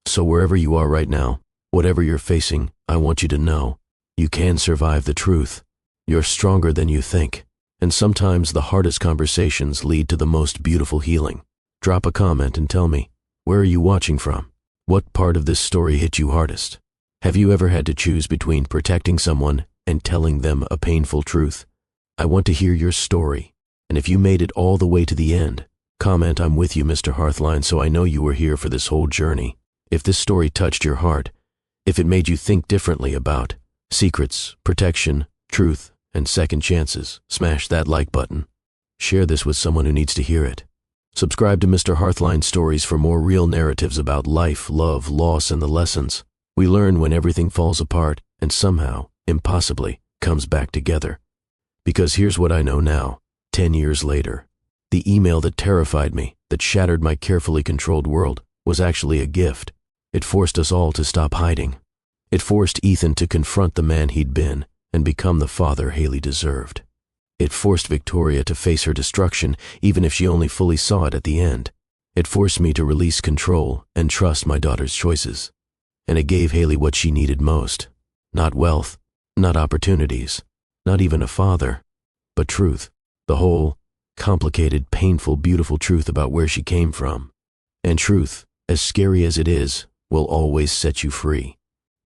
So wherever you are right now, whatever you're facing, I want you to know you can survive the truth. You're stronger than you think. And sometimes the hardest conversations lead to the most beautiful healing. Drop a comment and tell me, where are you watching from? What part of this story hit you hardest? Have you ever had to choose between protecting someone and telling them a painful truth? I want to hear your story. And if you made it all the way to the end, comment I'm with you, Mr. Hearthline, so I know you were here for this whole journey. If this story touched your heart, if it made you think differently about secrets, protection, truth, and second chances, smash that like button. Share this with someone who needs to hear it. Subscribe to Mr. Hearthline Stories for more real narratives about life, love, loss, and the lessons we learn when everything falls apart and somehow, impossibly, comes back together. Because here's what I know now, 10 years later. The email that terrified me, that shattered my carefully controlled world, was actually a gift. It forced us all to stop hiding. It forced Ethan to confront the man he'd been and become the father Haley deserved. It forced Victoria to face her destruction, even if she only fully saw it at the end. It forced me to release control and trust my daughter's choices. And it gave Haley what she needed most. Not wealth, not opportunities, not even a father, but truth. The whole, complicated, painful, beautiful truth about where she came from. And truth, as scary as it is, will always set you free.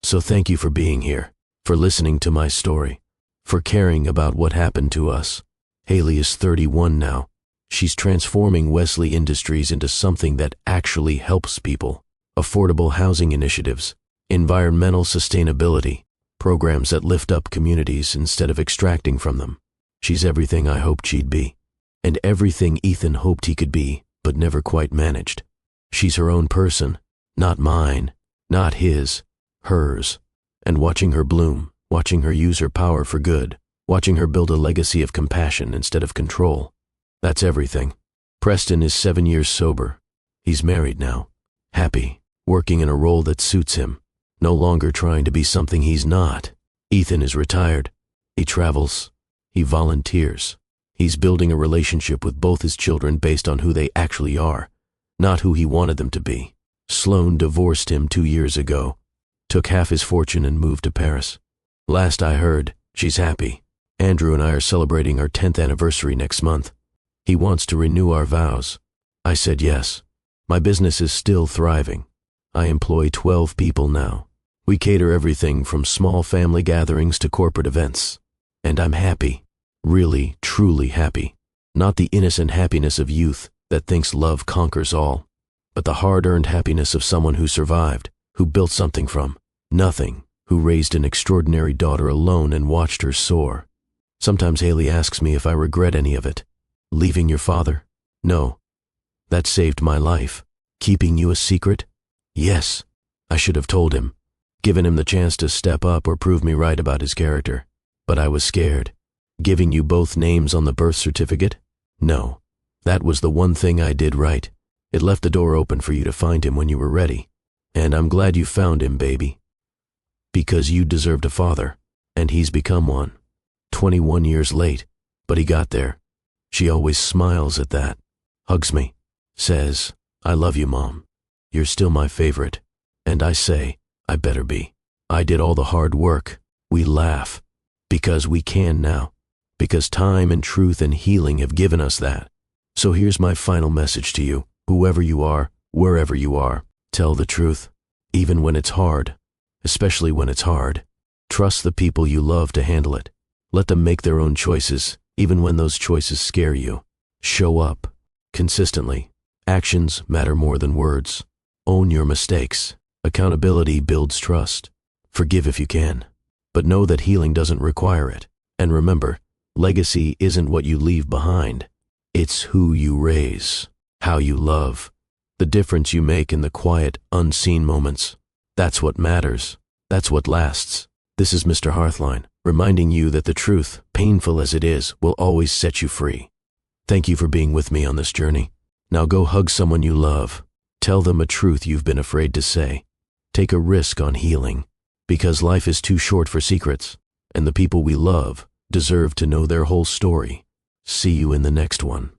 So thank you for being here, for listening to my story, for caring about what happened to us. Haley is 31 now. She's transforming Wesley Industries into something that actually helps people. Affordable housing initiatives, environmental sustainability, programs that lift up communities instead of extracting from them. She's everything I hoped she'd be, and everything Ethan hoped he could be, but never quite managed. She's her own person, not mine, not his, hers. And watching her bloom, watching her use her power for good, watching her build a legacy of compassion instead of control. That's everything. Preston is 7 years sober. He's married now, happy, working in a role that suits him, no longer trying to be something he's not. Ethan is retired. He travels. He volunteers. He's building a relationship with both his children based on who they actually are, not who he wanted them to be. Sloane divorced him 2 years ago, took half his fortune and moved to Paris. Last I heard, she's happy. Andrew and I are celebrating our 10th anniversary next month. He wants to renew our vows. I said yes. My business is still thriving. I employ 12 people now. We cater everything from small family gatherings to corporate events. And I'm happy. Really, truly happy. Not the innocent happiness of youth that thinks love conquers all, but the hard-earned happiness of someone who survived, who built something from nothing, who raised an extraordinary daughter alone and watched her soar. Sometimes Haley asks me if I regret any of it. Leaving your father? No. That saved my life. Keeping you a secret? Yes. I should have told him, given him the chance to step up or prove me right about his character. But I was scared. Giving you both names on the birth certificate? No. That was the one thing I did right. It left the door open for you to find him when you were ready. And I'm glad you found him, baby. Because you deserved a father, and he's become one. 21 years late, but he got there. She always smiles at that, hugs me, says, I love you, Mom. You're still my favorite. And I say, I better be. I did all the hard work. We laugh. Because we can now. Because time and truth and healing have given us that. So here's my final message to you. Whoever you are, wherever you are, tell the truth. Even when it's hard. Especially when it's hard. Trust the people you love to handle it. Let them make their own choices, even when those choices scare you. Show up. Consistently. Actions matter more than words. Own your mistakes. Accountability builds trust. Forgive if you can. But know that healing doesn't require it. And remember, legacy isn't what you leave behind. It's who you raise, how you love, the difference you make in the quiet, unseen moments. That's what matters. That's what lasts. This is Mr. Hearthline, reminding you that the truth, painful as it is, will always set you free. Thank you for being with me on this journey. Now go hug someone you love. Tell them a truth you've been afraid to say. Take a risk on healing, because life is too short for secrets, and the people we love deserve to know their whole story. See you in the next one.